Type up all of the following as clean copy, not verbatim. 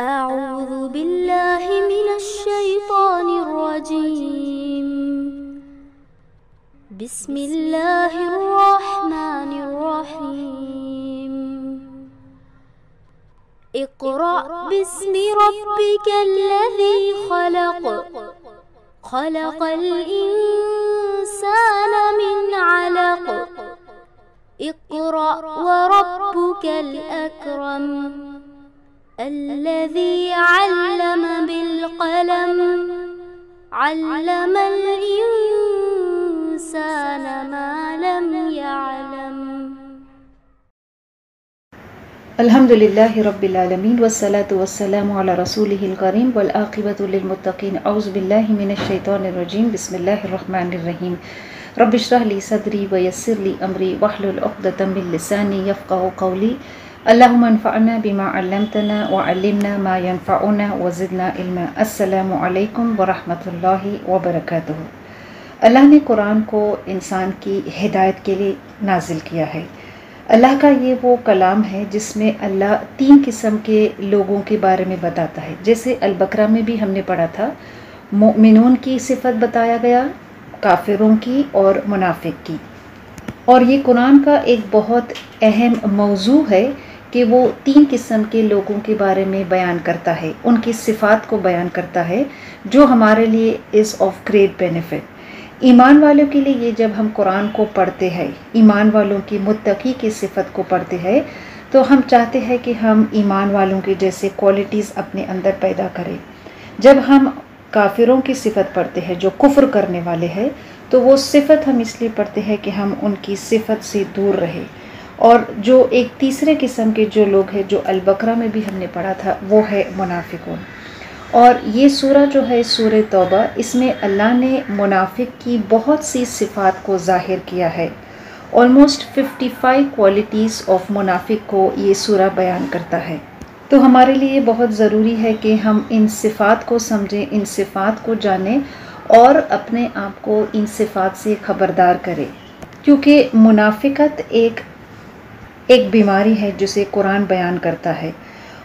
أعوذ بالله من الشيطان الرجيم. بسم الله الرحمن الرحيم. اقرأ باسم ربك الذي خلق. خلق الإنسان من علق. اقرأ وربك الأكرم. الذي علم بالقلم. علم الإنسان ما لم يعلم. الحمد لله رب العالمين والصلاة والسلام على رسوله الكريم والعاقبة للمتقين. أعوذ بالله من الشيطان الرجيم. بسم الله الرحمن الرحيم. رب اشرح لي صدري ويسر لي أمري واحلل عقدة من لساني يفقهوا قولي. اللهم انفعنا بما علمتنا وعلمنا ما ينفعنا وزدنا علما. السلام علیکم ورحمۃ اللہ وبرکاتہ. اللہ نے قرآن کو انسان کی ہدایت کے لیے نازل کیا ہے. اللہ کا یہ وہ کلام ہے جس میں اللہ 3 قسم کے لوگوں کے بارے میں بتاتا ہے. جیسے البقرہ میں بھی ہم نے پڑھا تھا، مؤمنون کی صفت بتایا گیا، کافروں کی اور منافق کی. اور یہ قرآن کا ایک بہت اہم موضوع ہے کہ وہ 3 قسم کے لوگوں کے بارے میں بیان کرتا ہے، ان کی صفات کو بیان کرتا ہے جو ہمارے لیے از آف گریٹ بینیفٹ. ایمان والوں کے لیے یہ جب ہم قرآن کو پڑھتے ہیں، ایمان والوں کی متقی کی صفت کو پڑھتے ہیں، تو ہم چاہتے ہیں کہ ہم ایمان والوں کے جیسے کوالٹیز اپنے اندر پیدا کریں. جب ہم کافروں کی صفت پڑھتے ہیں جو کفر کرنے والے ہیں، تو وہ صفت ہم اس لیے پڑھتے ہیں کہ ہم ان کی صفت سے دور رہیں. اور جو ایک تیسرے قسم کے جو لوگ ہیں جو البقرہ میں بھی ہم نے پڑھا تھا، وہ ہے منافقون. اور یہ سورہ جو ہے سورہ توبہ، اس میں اللہ نے منافق کی بہت سی صفات کو ظاہر کیا ہے. آلموسٹ 55 کوالٹیز آف منافق کو یہ سورہ بیان کرتا ہے. تو ہمارے لیے بہت ضروری ہے کہ ہم ان صفات کو سمجھیں، ان صفات کو جانیں اور اپنے آپ کو ان صفات سے خبردار کریں. کیونکہ منافقت ایک بیماری ہے جسے قرآن بیان کرتا ہے.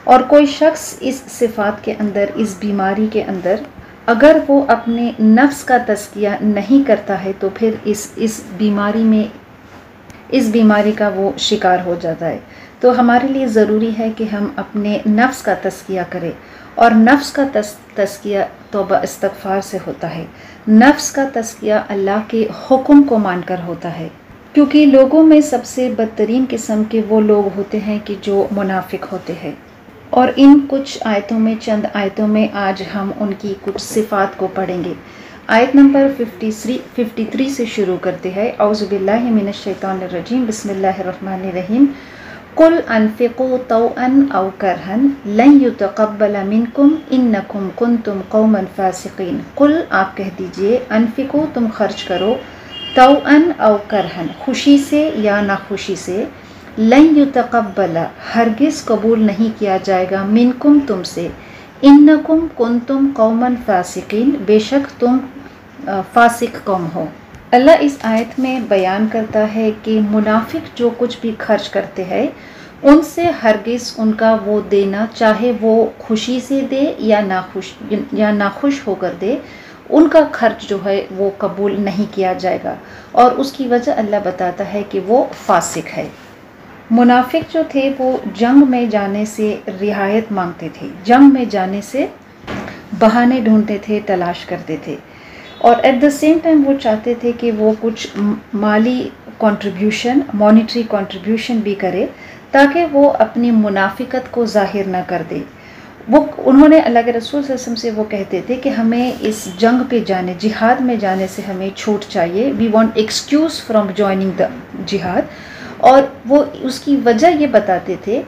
اور کوئی شخص اس صفات کے اندر، اس بیماری کے اندر اگر وہ اپنے نفس کا تزکیہ نہیں کرتا ہے تو پھر اس بیماری کا وہ شکار ہو جاتا ہے. تو ہمارے لیے ضروری ہے کہ ہم اپنے نفس کا تزکیہ کریں. اور نفس کا تزکیہ توبہ استغفار سے ہوتا ہے. نفس کا تزکیہ اللہ کے حکم کو مان کر ہوتا ہے. کیونکہ لوگوں میں سب سے بدترین قسم کے وہ لوگ ہوتے ہیں کہ جو منافق ہوتے ہیں. اور ان کچھ آیتوں میں، چند آیتوں میں آج ہم ان کی کچھ صفات کو پڑھیں گے. آیت نمبر 53 سے شروع کرتے ہیں. اعوذ باللہ من الشیطان الرجیم. بسم اللہ الرحمن الرحیم. قل انفقوا طوعا او کرہا لن یتقبل منکم انکم کنتم قوما فاسقین. قل آپ کہہ دیجئے، انفقوا تم خرچ کرو، طوعا او کرہن خوشی سے یا ناخوشی سے، لن یتقبل ہرگز قبول نہیں کیا جائے گا، منکم تم سے، انکم کنتم قوما فاسقین بے شک تم فاسق قوم ہو. اللہ اس آیت میں بیان کرتا ہے کہ منافق جو کچھ بھی خرچ کرتے ہیں ان سے ہرگز ان کا وہ دینا، چاہے وہ خوشی سے دے یا ناخوش ہو کر دے، ان کا خرچ جو ہے وہ قبول نہیں کیا جائے گا. اور اس کی وجہ اللہ بتاتا ہے کہ وہ فاسق ہے. منافق جو تھے وہ جنگ میں جانے سے رعایت مانگتے تھے، جنگ میں جانے سے بہانے ڈھونڈتے تھے، تلاش کرتے تھے. اور ایٹ دا سیم ٹائم وہ چاہتے تھے کہ وہ کچھ مالی کنٹریبیوشن، مانیٹری کنٹریبیوشن بھی کرے تاکہ وہ اپنی منافقت کو ظاہر نہ کر دے. انہوں نے اللہ کے رسول صلی اللہ علیہ وسلم سے وہ کہتے تھے کہ ہمیں اس جنگ پہ جانے، جہاد میں جانے سے ہمیں چھوٹ چاہیے. We want excuse from joining the جہاد. اور وہ اس کی وجہ یہ بتاتے تھے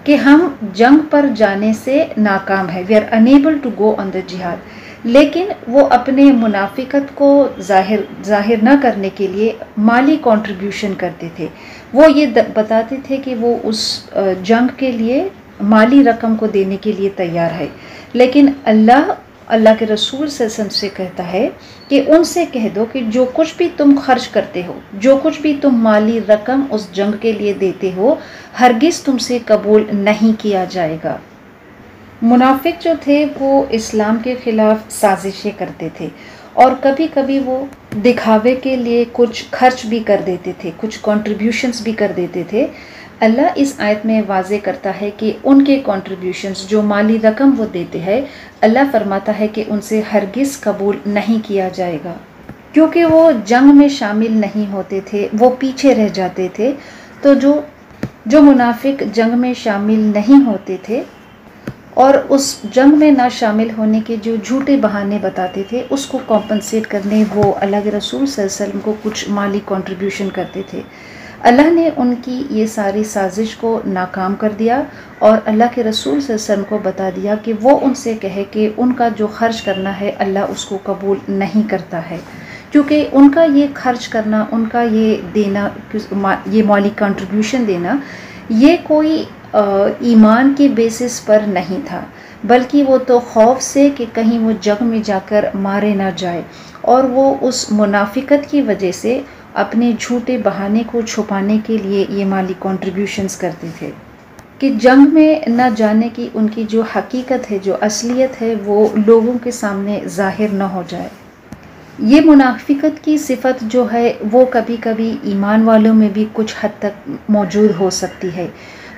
کہ ہم جنگ پر جانے سے ناکام ہیں، we are unable to go on the جہاد. لیکن وہ اپنے منافقت کو ظاہر نہ کرنے کے لیے مالی کنٹریبیوشن کرتے تھے. وہ یہ بتاتے تھے کہ وہ اس جنگ کے لیے مالی رقم کو دینے کے لیے تیار ہے. لیکن اللہ کے رسول صلی اللہ علیہ وسلم سے کہتا ہے کہ ان سے کہہ دو کہ جو کچھ بھی تم خرچ کرتے ہو، جو کچھ بھی تم مالی رقم اس جنگ کے لیے دیتے ہو، ہرگز تم سے قبول نہیں کیا جائے گا. منافق جو تھے وہ اسلام کے خلاف سازشیں کرتے تھے، اور کبھی کبھی وہ دکھاوے کے لیے کچھ خرچ بھی کر دیتے تھے، کچھ کنٹریبیوشنز بھی کر دیتے تھے۔ اللہ اس آیت میں واضح کرتا ہے کہ ان کے کنٹریبیوشنز، جو مالی رقم وہ دیتے ہیں، اللہ فرماتا ہے کہ ان سے ہرگز قبول نہیں کیا جائے گا، کیونکہ وہ جنگ میں شامل نہیں ہوتے تھے، وہ پیچھے رہ جاتے تھے۔ تو جو منافق جنگ میں شامل نہیں ہوتے تھے اور اس جنگ میں نہ شامل ہونے کے جو جھوٹے بہانے بتاتے تھے، اس کو کمپنسیٹ کرنے وہ اللہ کے رسول صلی اللہ علیہ وسلم کو کچھ مالی کنٹریبیوشن کرتے تھے۔ اللہ نے ان کی یہ ساری سازش کو ناکام کر دیا، اور اللہ کے رسول صلی اللہ علیہ وسلم کو بتا دیا کہ وہ ان سے کہے کہ ان کا جو خرچ کرنا ہے اللہ اس کو قبول نہیں کرتا ہے، کیونکہ ان کا یہ خرچ کرنا، ان کا یہ دینا، یہ مالی کنٹریبیوشن دینا، یہ کوئی ایمان کے بیسس پر نہیں تھا، بلکہ وہ تو خوف سے کہ کہیں وہ جنگ میں جا کر مارے نہ جائے، اور وہ اس منافقت کی وجہ سے اپنے جھوٹے بہانے کو چھپانے کے لیے یہ مالی کنٹریبیوشنز کرتے تھے کہ جنگ میں نہ جانے کی ان کی جو حقیقت ہے، جو اصلیت ہے، وہ لوگوں کے سامنے ظاہر نہ ہو جائے۔ یہ منافقت کی صفت جو ہے وہ کبھی کبھی ایمان والوں میں بھی کچھ حد تک موجود ہو سکتی ہے۔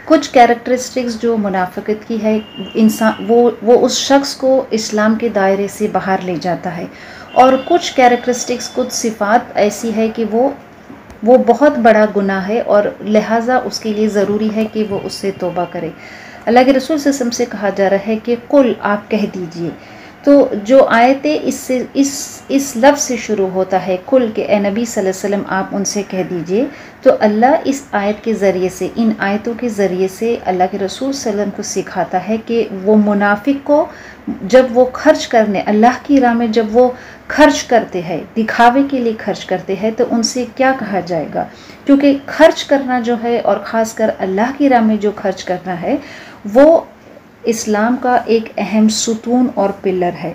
کچھ کیریکٹرسٹکس جو منافقت کی ہے، انسان وہ اس شخص کو اسلام کے دائرے سے باہر لے جاتا ہے، اور کچھ کیریکٹرسٹکس، کچھ صفات ایسی ہے کہ وہ بہت بڑا گناہ ہے، اور لہٰذا اس کے لیے ضروری ہے کہ وہ اس سے توبہ کرے۔ اللہ کے رسول صلی اللہ علیہ وسلم سے کہا جا رہا ہے کہ قل، آپ کہہ دیجئے۔ تو جو آیتیں اس لفظ سے شروع ہوتا ہے قل، کہ اے نبی صلی اللہ علیہ وسلم آپ ان سے کہہ دیجئے، تو اللہ اس آیت کے ذریعے سے، ان آیتوں کے ذریعے سے اللہ کے رسول صلی اللہ علیہ وسلم کو سکھاتا ہے کہ وہ منافق کو جب وہ خرچ کرنے اللہ کی راہ میں جب وہ خرچ کرتے ہیں، دکھاوے کے لیے خرچ کرتے ہیں، تو ان سے کیا کہا جائے گا، کیونکہ خرچ کرنا جو ہے، اور خاص کر اللہ کی راہ میں جو خرچ کرنا ہے، وہ اسلام کا ایک اہم ستون اور پلر ہے۔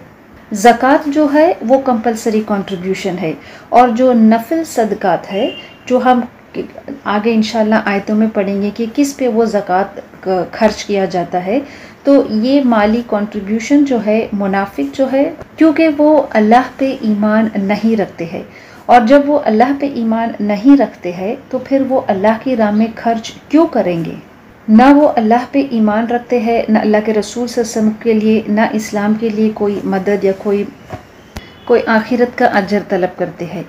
زکوٰۃ جو ہے وہ کمپلسری کنٹریبیوشن ہے، اور جو نفل صدقات ہے، جو ہم آگے انشاءاللہ آیتوں میں پڑھیں گے کہ کس پہ وہ زکوٰۃ خرچ کیا جاتا ہے، تو یہ مالی کنٹریبیوشن جو ہے، منافق جو ہے، کیونکہ وہ اللہ پہ ایمان نہیں رکھتے ہیں، اور جب وہ اللہ پہ ایمان نہیں رکھتے ہیں تو پھر وہ اللہ کی راہ میں خرچ کیوں کریں گے؟ نہ وہ اللہ پہ ایمان رکھتے ہیں، نہ اللہ کے رسول صلی اللہ علیہ وسلم کے لیے، نہ اسلام کے لیے کوئی مدد یا کوئی آخرت کا اجر طلب کرتے ہیں۔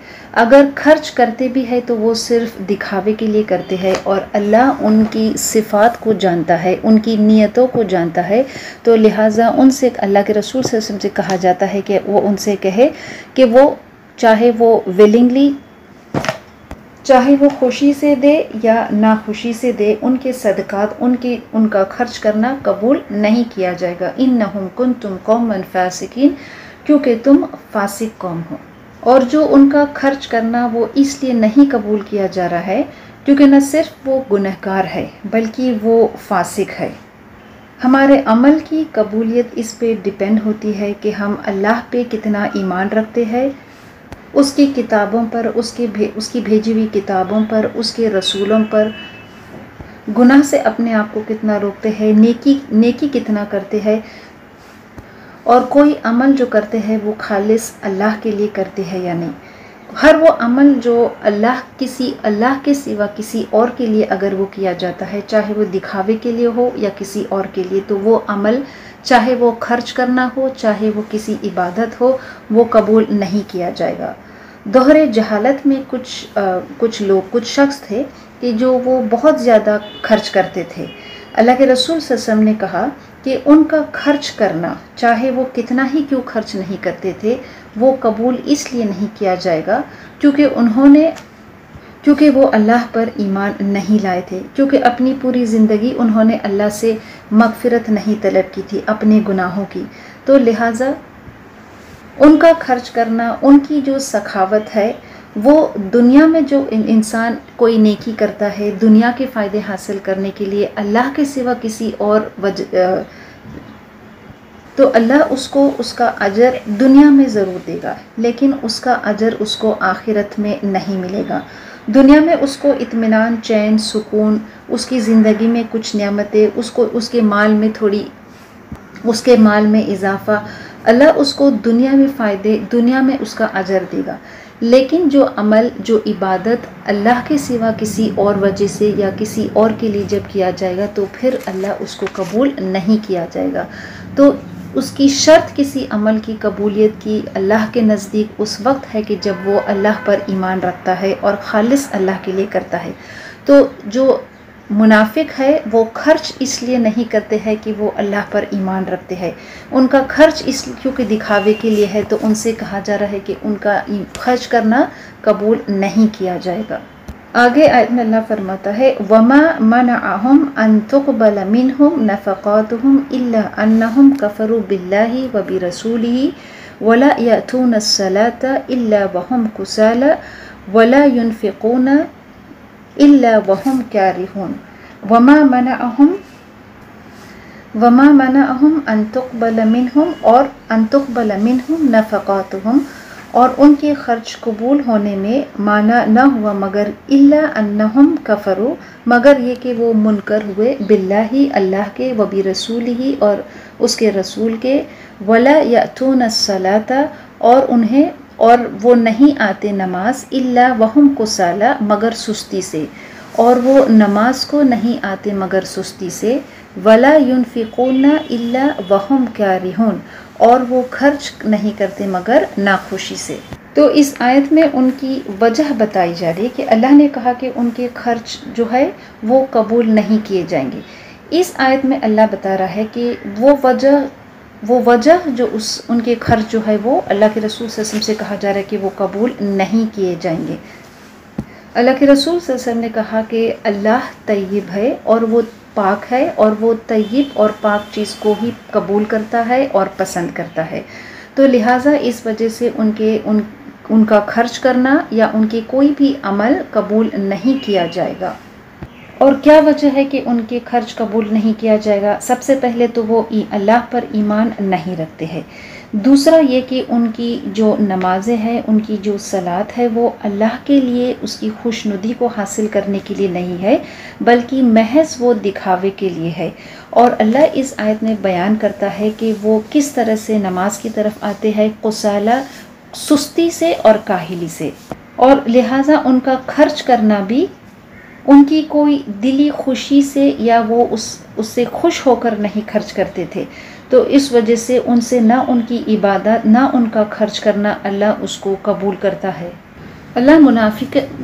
اگر خرچ کرتے بھی ہے تو وہ صرف دکھاوے کے لیے کرتے ہیں، اور اللہ ان کی صفات کو جانتا ہے، ان کی نیتوں کو جانتا ہے، تو لہٰذا ان سے اللہ کے رسول صلی اللہ علیہ وسلم سے کہا جاتا ہے کہ وہ ان سے کہے کہ وہ چاہے وہ ولنگلی، چاہے وہ خوشی سے دے یا ناخوشی سے دے، ان کے صدقات، ان کا خرچ کرنا قبول نہیں کیا جائے گا۔ انہم کنتم قوما فاسقین، کیونکہ تم فاسق قوم ہو۔ اور جو ان کا خرچ کرنا وہ اس لیے نہیں قبول کیا جا رہا ہے کیونکہ نہ صرف وہ گنہگار ہے بلکہ وہ فاسق ہے۔ ہمارے عمل کی قبولیت اس پہ ڈیپینڈ ہوتی ہے کہ ہم اللہ پہ کتنا ایمان رکھتے ہیں، اس کی کتابوں پر، اس کی بھیجی ہوئی کتابوں پر، اس کے رسولوں پر، گناہ سے اپنے آپ کو کتنا روکتے ہیں، نیکی کتنا کرتے ہیں، اور کوئی عمل جو کرتے ہیں وہ خالص اللہ کے لیے کرتے ہیں یا نہیں۔ ہر وہ عمل جو اللہ کے سوا کسی اور کے لیے اگر وہ کیا جاتا ہے، چاہے وہ دکھاوے کے لیے ہو یا کسی اور کے لیے، تو وہ عمل چاہے وہ خرچ کرنا ہو، چاہے وہ کسی عبادت ہو، وہ قبول نہیں کیا جائے گا۔ دہرے جہالت میں کچھ شخص تھے کہ جو وہ بہت زیادہ خرچ کرتے تھے۔ اللہ کے رسول صلی اللہ علیہ وسلم نے کہا کہ ان کا خرچ کرنا، چاہے وہ کتنا ہی کیوں خرچ نہیں کرتے تھے، وہ قبول اس لیے نہیں کیا جائے گا کیونکہ وہ اللہ پر ایمان نہیں لائے تھے، کیونکہ اپنی پوری زندگی انہوں نے اللہ سے مغفرت نہیں طلب کی تھی اپنے گناہوں کی، تو لہٰذا ان کا خرچ کرنا، ان کی جو سخاوت ہے، وہ دنیا میں جو انسان کوئی نیکی کرتا ہے دنیا کے فائدے حاصل کرنے کے لیے اللہ کے سوا کسی اور تو اللہ اس کو اس کا اجر دنیا میں ضرور دے گا، لیکن اس کا اجر اس کو آخرت میں نہیں ملے گا۔ دنیا میں اس کو اطمینان، چین، سکون، اس کی زندگی میں کچھ نعمتیں، اس کے مال میں تھوڑی اس کے مال میں اضافہ، اللہ اس کو دنیا میں فائدے، دنیا میں اس کا اجر دے گا۔ لیکن جو عمل، جو عبادت اللہ کے سوا کسی اور وجہ سے یا کسی اور کے لیے جب کیا جائے گا تو پھر اللہ اس کو قبول نہیں کیا جائے گا۔ تو اس کی شرط کسی عمل کی قبولیت کی اللہ کے نزدیک اس وقت ہے کہ جب وہ اللہ پر ایمان رکھتا ہے اور خالص اللہ کے لیے کرتا ہے۔ تو جو منافق ہے وہ خرچ اس لیے نہیں کرتے ہیں کہ وہ اللہ پر ایمان رکھتے ہیں، ان کا خرچ اس کیونکہ دکھاوے کے لیے ہے، تو ان سے کہا جا رہا ہے کہ ان کا خرچ کرنا قبول نہیں کیا جائے گا۔ آگے آیت میں اللہ فرماتا ہے وَمَا مَنَعَهُمْ أَن تُقْبَلَ مِنْهُمْ نَفَقَاتُهُمْ إِلَّا أَنَّهُمْ كَفَرُوا بِاللَّهِ وَبِرَسُولِهِ وَلَا يَأْتُونَ الصَّلَاةَ إِلَّا وَهُمْ كُسَالَىٰ وَلَا يُنْفِقُونَ إِلَّا وَهُمْ كَارِهُونَ وَمَا مَنَعَهُمْ أَن تُقْبَلَ مِنْهُمْ اور أَن تُقْبَلَ مِنْهُمْ نَفَقَاتُهُمْ اور ان کے خرچ قبول ہونے میں مانا نہ ہوا مگر إِلَّا أَنَّهُمْ كَفَرُوا مگر یہ کہ وہ منکر ہوئے بِاللَّهِ اللہ کے وَبِرَسُولِهِ اور اس کے رسول کے وَلَا يَأْتُونَ الصَّلَاةَ اور وہ نہیں آتے نماز إِلَّا وَهُمْ كُسَالَىٰ مگر سستی سے، اور وہ نماز کو نہیں آتے مگر سستی سے، وَلَا يُنْفِقُونَ إِلَّا وَهُمْ كَارِهُونَ اور وہ خرچ نہیں کرتے مگر ناخوشی سے۔ تو اس آیت میں ان کی وجہ بتائی جا رہی ہے کہ اللہ نے کہا کہ ان کے خرچ جو ہے وہ قبول نہیں کیے جائیں گے۔ اس آیت میں اللہ بتا رہا ہے کہ وہ وجہ جو ان کے خرچ جو ہے وہ اللہ کے رسول صلی اللہ علیہ وسلم سے کہا جا رہا ہے کہ وہ قبول نہیں کیے جائیں گے۔ اللہ کے رسول صلی اللہ علیہ وسلم نے کہا کہ اللہ طیب ہے اور وہ پاک ہے، اور وہ طیب اور پاک چیز کو ہی قبول کرتا ہے اور پسند کرتا ہے۔ تو لہٰذا اس وجہ سے ان کا خرچ کرنا یا ان کے کوئی بھی عمل قبول نہیں کیا جائے گا۔ اور کیا وجہ ہے کہ ان کے خرچ قبول نہیں کیا جائے گا؟ سب سے پہلے تو وہ اللہ پر ایمان نہیں رکھتے ہیں۔ دوسرا یہ کہ ان کی جو نمازیں ہیں، ان کی جو صلات ہے وہ اللہ کے لیے اس کی خوشنودی کو حاصل کرنے کے لیے نہیں ہے، بلکہ محض وہ دکھاوے کے لیے ہے۔ اور اللہ اس آیت میں بیان کرتا ہے کہ وہ کس طرح سے نماز کی طرف آتے ہیں، قصالہ سستی سے اور کاہلی سے، اور لہٰذا ان کا خرچ کرنا بھی ان کی کوئی دلی خوشی سے یا وہ اس سے خوش ہو کر نہیں خرچ کرتے تھے۔ تو اس وجہ سے ان سے نہ ان کی عبادت نہ ان کا خرچ کرنا اللہ اس کو قبول کرتا ہے۔ اللہ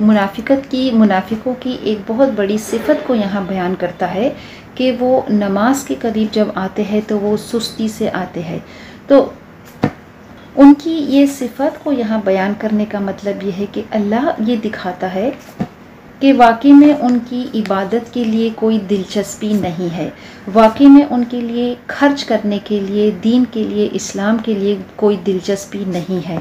منافقوں کی ایک بہت بڑی صفت کو یہاں بیان کرتا ہے کہ وہ نماز کے قریب جب آتے ہیں تو وہ سستی سے آتے ہیں۔ تو ان کی یہ صفت کو یہاں بیان کرنے کا مطلب یہ ہے کہ اللہ یہ دکھاتا ہے کہ واقعی میں ان کی عبادت کے لیے کوئی دلچسپی نہیں ہے، واقعی میں ان کے لیے خرچ کرنے کے لیے، دین کے لیے، اسلام کے لیے کوئی دلچسپی نہیں ہے۔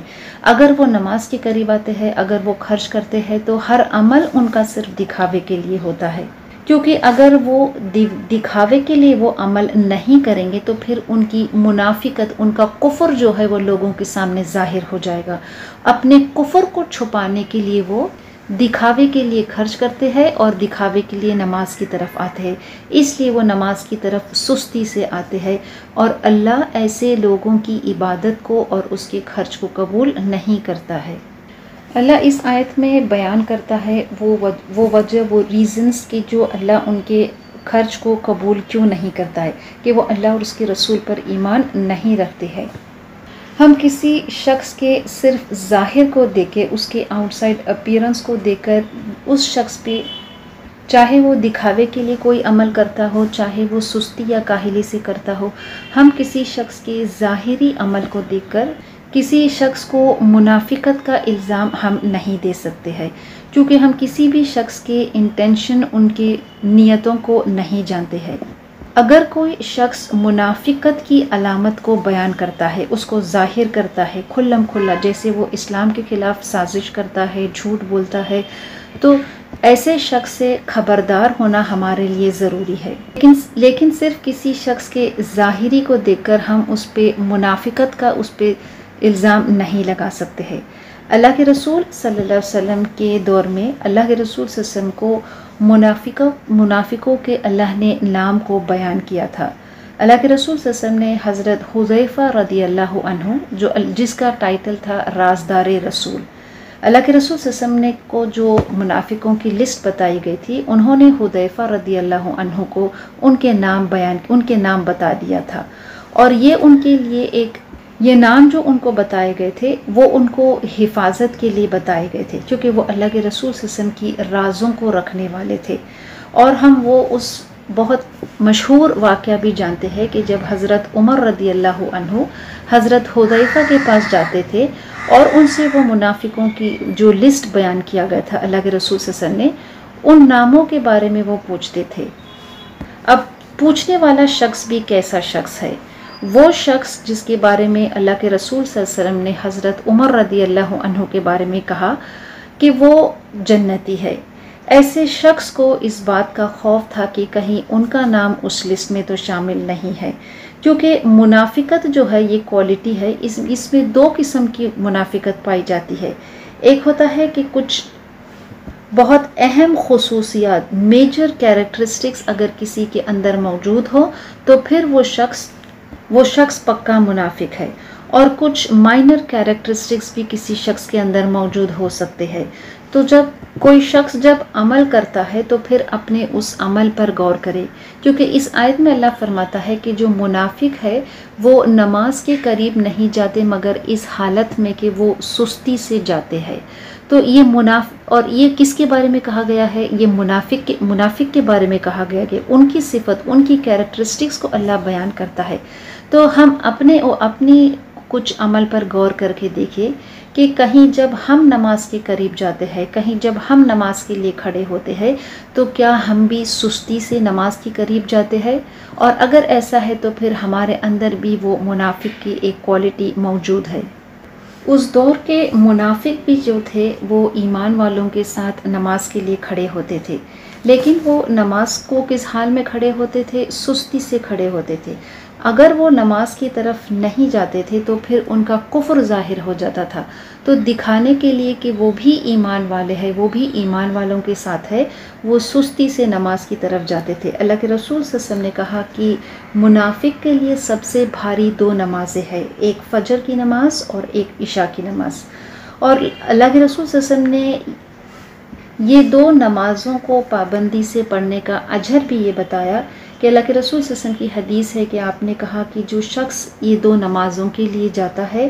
اگر وہ نماز کے قریب آتے ہیں، اگر وہ خرچ کرتے ہیں تو ہر عمل ان کا صرف دکھاوے کے لیے ہوتا ہے، کیونکہ اگر وہ دکھاوے کے لیے وہ عمل نہیں کریں گے تو پھر ان کی منافقت، ان کا کفر جو ہے وہ لوگوں کے سامنے ظاہر ہو جائے گا۔ اپنے کفر کو چھپانے کے لیے وہ دکھاوے کے لیے خرچ کرتے ہیں اور دکھاوے کے لیے نماز کی طرف آتے ہیں، اس لیے وہ نماز کی طرف سستی سے آتے ہیں، اور اللہ ایسے لوگوں کی عبادت کو اور اس کے خرچ کو قبول نہیں کرتا ہے۔ اللہ اس آیت میں بیان کرتا ہے وہ وجہ، وہ ریزنز کہ جو اللہ ان کے خرچ کو قبول کیوں نہیں کرتا ہے، کہ وہ اللہ اور اس کے رسول پر ایمان نہیں رکھتے ہیں۔ ہم کسی شخص کے صرف ظاہر کو دیکھ کے، اس کے آؤٹ سائڈ اپیرنس کو دیکھ کر اس شخص پہ، چاہے وہ دکھاوے کے لیے کوئی عمل کرتا ہو، چاہے وہ سستی یا کاہلی سے کرتا ہو، ہم کسی شخص کے ظاہری عمل کو دیکھ کر کسی شخص کو منافقت کا الزام ہم نہیں دے سکتے ہیں، کیونکہ ہم کسی بھی شخص کے انٹینشن، ان کے نیتوں کو نہیں جانتے ہیں۔ اگر کوئی شخص منافقت کی علامت کو بیان کرتا ہے، اس کو ظاہر کرتا ہے کھلم کھلا، جیسے وہ اسلام کے خلاف سازش کرتا ہے، جھوٹ بولتا ہے، تو ایسے شخص سے خبردار ہونا ہمارے لیے ضروری ہے۔ لیکن صرف کسی شخص کے ظاہری کو دیکھ کر ہم اس پہ منافقت کا اس پہ الزام نہیں لگا سکتے ہیں۔ اللہ کے رسول صلی اللہ علیہ وسلم کے دور میں اللہ کے رسول صلی اللہ علیہ وسلم کو منافقوں کے اللہ نے نام کو بیان کیا تھا۔ اللہ کے رسول صلی اللہ علیہ وسلم نے حضرت حذیفہ رضی اللہ عنہ جس کا ٹائٹل تھا رازدار رسول، اللہ کے رسول صلی اللہ علیہ وسلم نے کو جو منافقوں کی لسٹ بتائی گئی تھی، انہوں نے حذیفہ رضی اللہ عنہ کو ان کے نام بتا دیا تھا، اور یہ ان کے لیے یہ نام جو ان کو بتائے گئے تھے وہ ان کو حفاظت کے لیے بتائے گئے تھے، کیونکہ وہ اللہ کے رسول صلی اللہ علیہ وسلم کی رازوں کو رکھنے والے تھے۔ اور ہم وہ اس بہت مشہور واقعہ بھی جانتے ہیں کہ جب حضرت عمر رضی اللہ عنہ حضرت حذیفہ کے پاس جاتے تھے اور ان سے وہ منافقوں کی جو لسٹ بیان کیا گیا تھا اللہ کے رسول صلی اللہ علیہ وسلم نے، ان ناموں کے بارے میں وہ پوچھتے تھے۔ اب پوچھنے والا شخص بھی کیسا شخص ہے؟ وہ شخص جس کے بارے میں اللہ کے رسول صلی اللہ علیہ وسلم نے حضرت عمر رضی اللہ عنہ کے بارے میں کہا کہ وہ جنتی ہے، ایسے شخص کو اس بات کا خوف تھا کہ کہیں ان کا نام اس لسٹ میں تو شامل نہیں ہے، کیونکہ منافقت جو ہے یہ کوالٹی ہے، اس میں دو قسم کی منافقت پائی جاتی ہے۔ ایک ہوتا ہے کہ کچھ بہت اہم خصوصیات، میجر کیریکٹرسٹکس اگر کسی کے اندر موجود ہو تو پھر وہ شخص پکا منافق ہے، اور کچھ مائنر کیریکٹرسٹکس بھی کسی شخص کے اندر موجود ہو سکتے ہیں۔ تو جب کوئی شخص عمل کرتا ہے تو پھر اپنے اس عمل پر غور کرے، کیونکہ اس آیت میں اللہ فرماتا ہے کہ جو منافق ہے وہ نماز کے قریب نہیں جاتے مگر اس حالت میں کہ وہ سستی سے جاتے ہیں۔ تو یہ اور یہ کس کے بارے میں کہا گیا ہے؟ یہ منافق کے بارے میں کہا گیا کہ ان کی صفت، ان کی کیریکٹرسٹکس کو اللہ بیان کرتا ہے۔ تو ہم اپنی کچھ عمل پر غور کر کے دیکھیں کہ کہیں جب ہم نماز کے قریب جاتے ہیں، کہیں جب ہم نماز کے لیے کھڑے ہوتے ہیں تو کیا ہم بھی سستی سے نماز کے قریب جاتے ہیں؟ اور اگر ایسا ہے تو پھر ہمارے اندر بھی وہ منافق کی ایک کوالٹی موجود ہے۔ اس دور کے منافق بھی جو تھے وہ ایمان والوں کے ساتھ نماز کے لیے کھڑے ہوتے تھے، لیکن وہ نماز کو کس حال میں کھڑے ہوتے تھے؟ سستی سے کھڑے ہوتے تھے۔ اگر وہ نماز کی طرف نہیں جاتے تھے تو پھر ان کا کفر ظاہر ہو جاتا تھا، تو دکھانے کے لیے کہ وہ بھی ایمان والے ہیں، وہ بھی ایمان والوں کے ساتھ ہے، وہ سستی سے نماز کی طرف جاتے تھے۔ اللہ کے رسول صلی اللہ علیہ وسلم نے کہا کہ منافق کے لیے سب سے بھاری دو نمازیں ہیں، ایک فجر کی نماز اور ایک عشاء کی نماز۔ اور اللہ کے رسول صلی اللہ علیہ وسلم نے یہ دو نمازوں کو پابندی سے پڑھنے کا اجر بھی یہ بتایا کہ اللہ کے رسول صلی اللہ علیہ وسلم کی حدیث ہے کہ آپ نے کہا کہ جو شخص یہ دو نمازوں کے لیے جاتا ہے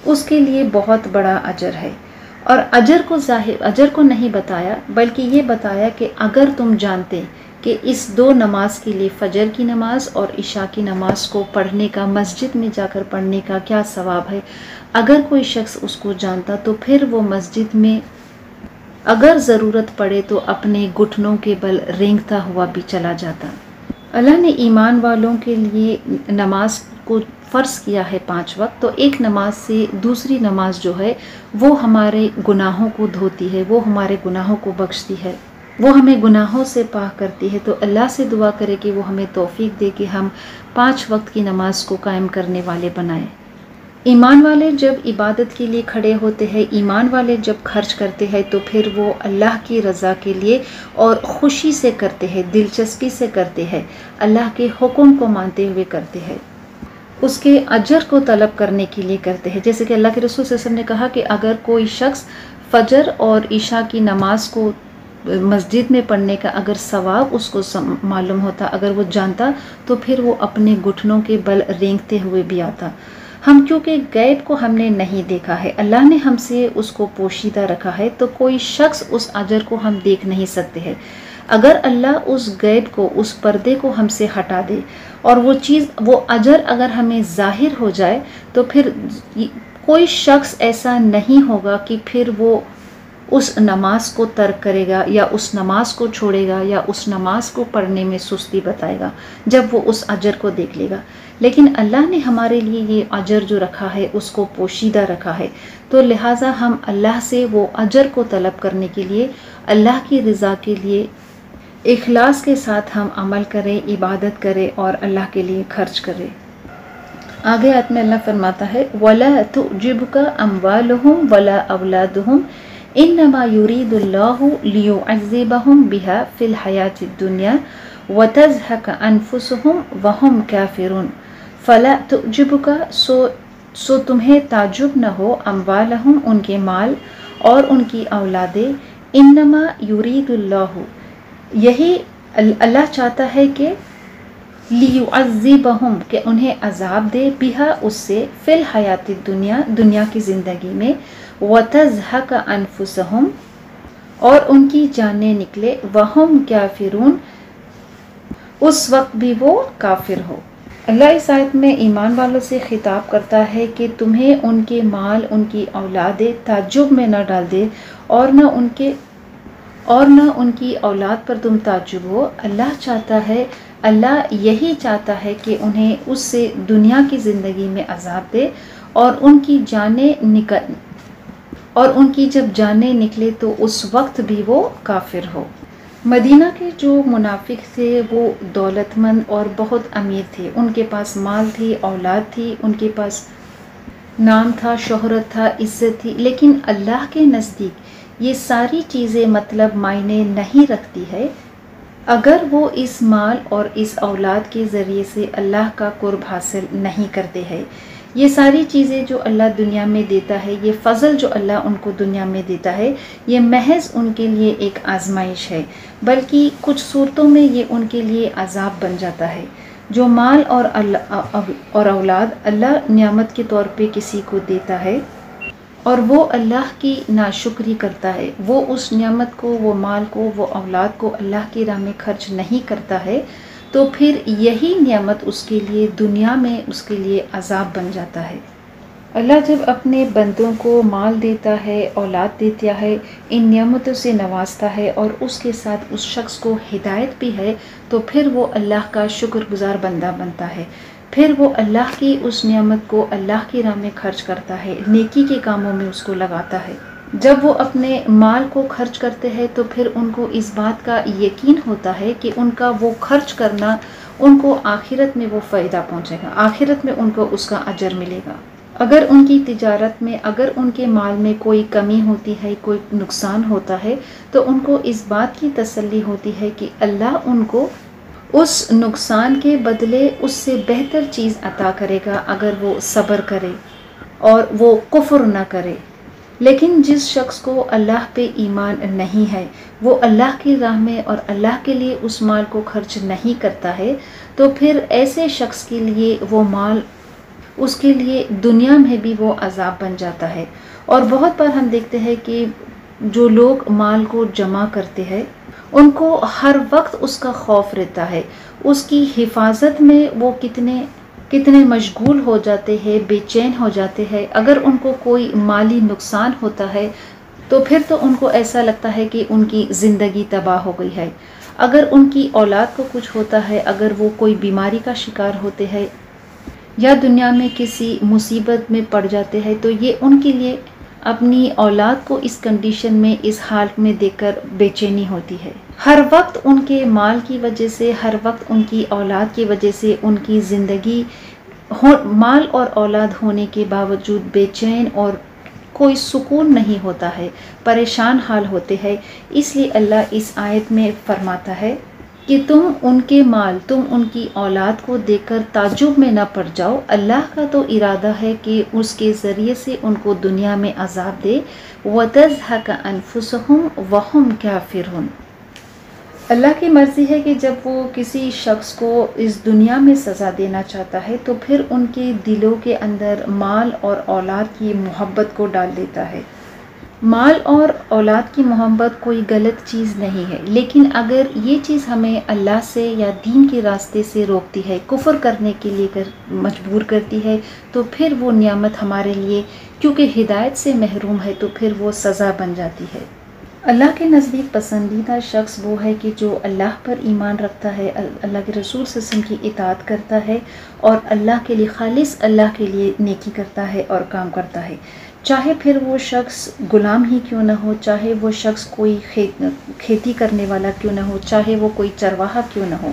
اس کے لیے بہت بڑا اجر ہے۔ اور اجر کو نہیں بتایا بلکہ یہ بتایا کہ اگر تم جانتے کہ اس دو نماز کے لیے، فجر کی نماز اور عشاء کی نماز کو پڑھنے کا، مسجد میں جا کر پڑھنے کا کیا ثواب ہے، اگر کوئی شخص اس کو جانتا تو پھر وہ مسجد میں اگر ضرورت پڑے تو اپنے گھٹنوں کے بل رینگتا ہوا بھی چلا جاتا۔ اللہ نے ایمان والوں کے لیے نماز کو فرض کیا ہے 5 وقت، تو ایک نماز سے دوسری نماز جو ہے وہ ہمارے گناہوں کو دھوتی ہے، وہ ہمارے گناہوں کو بخشتی ہے، وہ ہمیں گناہوں سے پاک کرتی ہے۔ تو اللہ سے دعا کرے کہ وہ ہمیں توفیق دے کہ ہم 5 وقت کی نماز کو قائم کرنے والے بنائیں۔ ایمان والے جب عبادت کے لیے کھڑے ہوتے ہیں، ایمان والے جب خرچ کرتے ہیں تو پھر وہ اللہ کی رضا کے لیے اور خوشی سے کرتے ہیں، دلچسپی سے کرتے ہیں، اللہ کے حکم کو مانتے ہوئے کرتے ہیں، اس کے اجر کو طلب کرنے کے لیے کرتے ہیں۔ جیسے کہ اللہ کے رسول صلی اللہ علیہ وسلم نے کہا کہ اگر کوئی شخص فجر اور عشاء کی نماز کو مسجد میں پڑھنے کا اگر ثواب اس کو معلوم ہوتا، اگر وہ جانتا، تو پھر وہ اپنے گھٹنوں کے بل رینگتے ہوئے بھی آتا۔ ہم کیونکہ غیب کو ہم نے نہیں دیکھا ہے، اللہ نے ہم سے اس کو پوشیدہ رکھا ہے، تو کوئی شخص اس اجر کو ہم دیکھ نہیں سکتے ہیں۔ اگر اللہ اس غیب کو، اس پردے کو ہم سے ہٹا دے اور وہ اجر اگر ہمیں ظاہر ہو جائے تو پھر کوئی شخص ایسا نہیں ہوگا کہ پھر وہ اس نماز کو ترک کرے گا یا اس نماز کو چھوڑے گا یا اس نماز کو پڑھنے میں سستی بتائے گا جب وہ اس اجر کو دیکھ لے گا۔ لیکن اللہ نے ہمارے لیے یہ اجر جو رکھا ہے اس کو پوشیدہ رکھا ہے، تو لہٰذا ہم اللہ سے وہ اجر کو طلب کرنے کے لیے، اللہ کی رضا کے لیے اخلاص کے ساتھ ہم عمل کریں، عبادت کریں اور اللہ کے لیے خرچ کریں۔ آگے آیت میں اللہ فرماتا ہے وَلَا تُعْجِبْكَ أَمْوَالُهُمْ وَلَا أَوْلَادُهُمْ إِنَّمَا يُرِيدُ اللَّهُ لِيُعَذِّبَهُمْ بِهَا فِي الْحَيَاةِ الدُّنْيَا وَتَزْهَقَ أَنفُسُهُمْ وَهُمْ كَافِرُونَ فَلَا تُعْجِبُكَ سو تمہیں تعجب نہ ہو اموالہم ان کے مال اور ان کی اولادیں انما یرید اللہ یہی اللہ چاہتا ہے کہ لیعذبہم کہ انہیں عذاب دے بہا اس سے فی الحیات الدنیا دنیا کی زندگی میں وتزہق انفسہم اور ان کی جانیں نکلے وہم کافرون اس وقت بھی وہ کافر ہو۔ اللہ اس آیت میں ایمان والوں سے خطاب کرتا ہے کہ تمہیں ان کے مال ان کی اولادیں تعجب میں نہ ڈال دے اور نہ ان کی اولاد پر تم تعجب ہو۔ اللہ چاہتا ہے، اللہ یہی چاہتا ہے کہ انہیں اس سے دنیا کی زندگی میں عذاب دے اور ان کی جب جانیں نکلے تو اس وقت بھی وہ کافر ہو۔ مدینہ کے جو منافق تھے وہ دولت مند اور بہت امیر تھے، ان کے پاس مال تھی، اولاد تھی، ان کے پاس نام تھا، شہرت تھا، عزت تھی، لیکن اللہ کے نزدیک یہ ساری چیزیں مطلب معنی نہیں رکھتی ہے اگر وہ اس مال اور اس اولاد کے ذریعے سے اللہ کا قرب حاصل نہیں کرتے ہیں۔ یہ ساری چیزیں جو اللہ دنیا میں دیتا ہے، یہ فضل جو اللہ ان کو دنیا میں دیتا ہے، یہ محض ان کے لیے ایک آزمائش ہے، بلکہ کچھ صورتوں میں یہ ان کے لیے عذاب بن جاتا ہے۔ جو مال اور اولاد اللہ نعمت کے طور پہ کسی کو دیتا ہے اور وہ اللہ کی ناشکری کرتا ہے، وہ اس نعمت کو، وہ مال کو، وہ اولاد کو اللہ کی راہ میں خرچ نہیں کرتا ہے، تو پھر یہی نعمت اس کے لیے دنیا میں اس کے لیے عذاب بن جاتا ہے۔ اللہ جب اپنے بندوں کو مال دیتا ہے، اولاد دیتا ہے، ان نعمتوں سے نوازتا ہے اور اس کے ساتھ اس شخص کو ہدایت بھی ہے، تو پھر وہ اللہ کا شکر گزار بندہ بنتا ہے، پھر وہ اللہ کی اس نعمت کو اللہ کی راہ میں خرچ کرتا ہے، نیکی کے کاموں میں اس کو لگاتا ہے۔ جب وہ اپنے مال کو خرچ کرتے ہیں تو پھر ان کو اس بات کا یقین ہوتا ہے کہ ان کا وہ خرچ کرنا ان کو آخرت میں وہ فائدہ پہنچے گا، آخرت میں ان کو اس کا اجر ملے گا۔ اگر ان کی تجارت میں، اگر ان کے مال میں کوئی کمی ہوتی ہے، کوئی نقصان ہوتا ہے، تو ان کو اس بات کی تسلی ہوتی ہے کہ اللہ ان کو اس نقصان کے بدلے اس سے بہتر چیز عطا کرے گا اگر وہ صبر کرے اور وہ کفر نہ کرے۔ لیکن جس شخص کو اللہ پہ ایمان نہیں ہے، وہ اللہ کی راہ میں اور اللہ کے لیے اس مال کو خرچ نہیں کرتا ہے، تو پھر ایسے شخص کے لیے وہ مال اس کے لیے دنیا میں بھی وہ عذاب بن جاتا ہے۔ اور بہت بار ہم دیکھتے ہیں کہ جو لوگ مال کو جمع کرتے ہیں ان کو ہر وقت اس کا خوف رہتا ہے، اس کی حفاظت میں وہ کتنے مشغول ہو جاتے ہیں، بے چین ہو جاتے ہیں۔ اگر ان کو کوئی مالی نقصان ہوتا ہے تو پھر تو ان کو ایسا لگتا ہے کہ ان کی زندگی تباہ ہو گئی ہے۔ اگر ان کی اولاد کو کچھ ہوتا ہے، اگر وہ کوئی بیماری کا شکار ہوتے ہیں یا دنیا میں کسی مصیبت میں پڑ جاتے ہیں، تو یہ ان کے لیے اپنی اولاد کو اس کنڈیشن میں، اس حالت میں دیکھ کر بے چینی ہوتی ہے۔ ہر وقت ان کے مال کی وجہ سے، ہر وقت ان کی اولاد کی وجہ سے ان کی زندگی مال اور اولاد ہونے کے باوجود بے چین اور کوئی سکون نہیں ہوتا ہے، پریشان حال ہوتے ہیں۔ اس لیے اللہ اس آیت میں فرماتا ہے کہ تم ان کے مال، تم ان کی اولاد کو دیکھ کر تعجب میں نہ پڑ جاؤ، اللہ کا تو ارادہ ہے کہ اس کے ذریعے سے ان کو دنیا میں عذاب دے۔ وَتَزْهَقَ أَنفُسُهُمْ وَهُمْ كَافِرُونَ اللہ کی مرضی ہے کہ جب وہ کسی شخص کو اس دنیا میں سزا دینا چاہتا ہے تو پھر ان کے دلوں کے اندر مال اور اولاد کی محبت کو ڈال دیتا ہے۔ مال اور اولاد کی محبت کوئی غلط چیز نہیں ہے، لیکن اگر یہ چیز ہمیں اللہ سے یا دین کے راستے سے روکتی ہے، کفر کرنے کے لیے مجبور کرتی ہے، تو پھر وہ نعمت ہمارے لیے کیونکہ ہدایت سے محروم ہے تو پھر وہ سزا بن جاتی ہے۔ اللہ کے نزدیک پسندیدہ شخص وہ ہے کہ جو اللہ پر ایمان رکھتا ہے، اللہ کے رسول صلی اللہ علیہ وسلم کی اطاعت کرتا ہے اور اللہ کے لیے، خالص اللہ کے لیے نیکی کرتا ہے اور کام کرتا ہے، چاہے پھر وہ شخص غلام ہی کیوں نہ ہو، چاہے وہ شخص کوئی کھیتی کرنے والا کیوں نہ ہو، چاہے وہ کوئی چرواہا کیوں نہ ہو۔